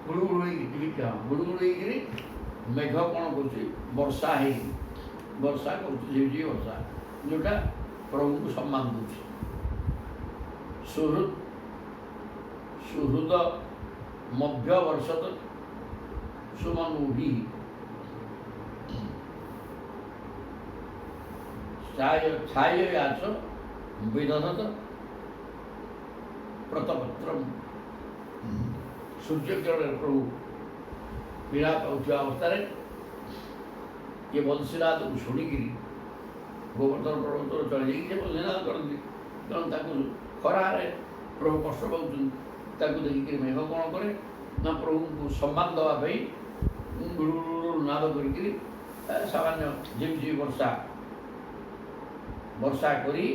ଗୁଳୁଗୁଳୁ ହେଇକିରି ମେଘ କ'ଣ କରୁଛି, ବର୍ଷା ହେଇକି ବର୍ଷା କରୁଛି, ଝିଝି ବର୍ଷା, ଯେଉଁଟା ପ୍ରଭୁଙ୍କୁ ସମ୍ମାନ ଦେଉଛି। ସୁହୃଦ ମଭ୍ୟ ବର୍ଷତ ସୁମନୁଭି ଛାୟାସ ବିଦଧତ ପ୍ରତପତ୍ର। ସୂର୍ଯ୍ୟକିରଣରେ ପ୍ରଭୁ ପୀଡ଼ା ପାଉଥିବା ଅବସ୍ଥାରେ ଇଏ ବଂଶୀନାଦକୁ ଶୁଣିକିରି ଗୋବର୍ଦ୍ଧନ ପର୍ବତରେ ଚଳି ଯାଇକି ସେ ବଂଶୀନାଦ କରନ୍ତି। ତେଣୁ ତାକୁ ଖରାରେ ପ୍ରଭୁ କଷ୍ଟ ପାଉଛନ୍ତି, ତାକୁ ଦେଖିକିରି ମେଘ କ'ଣ କରେ ନା ପ୍ରଭୁଙ୍କୁ ସମ୍ମାନ ଦେବା ପାଇଁ ଗୁଳୁଗୁଳୁ ନାଦ କରିକିରି ସାମାନ୍ୟ ଝିପଝିପି ବର୍ଷା କରି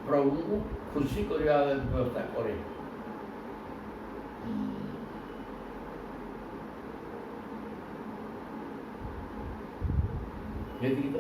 ପ୍ରଭୁଙ୍କୁ ଖୁସି କରିବା ବ୍ୟବସ୍ଥା କରେ। ଏତିକି ତ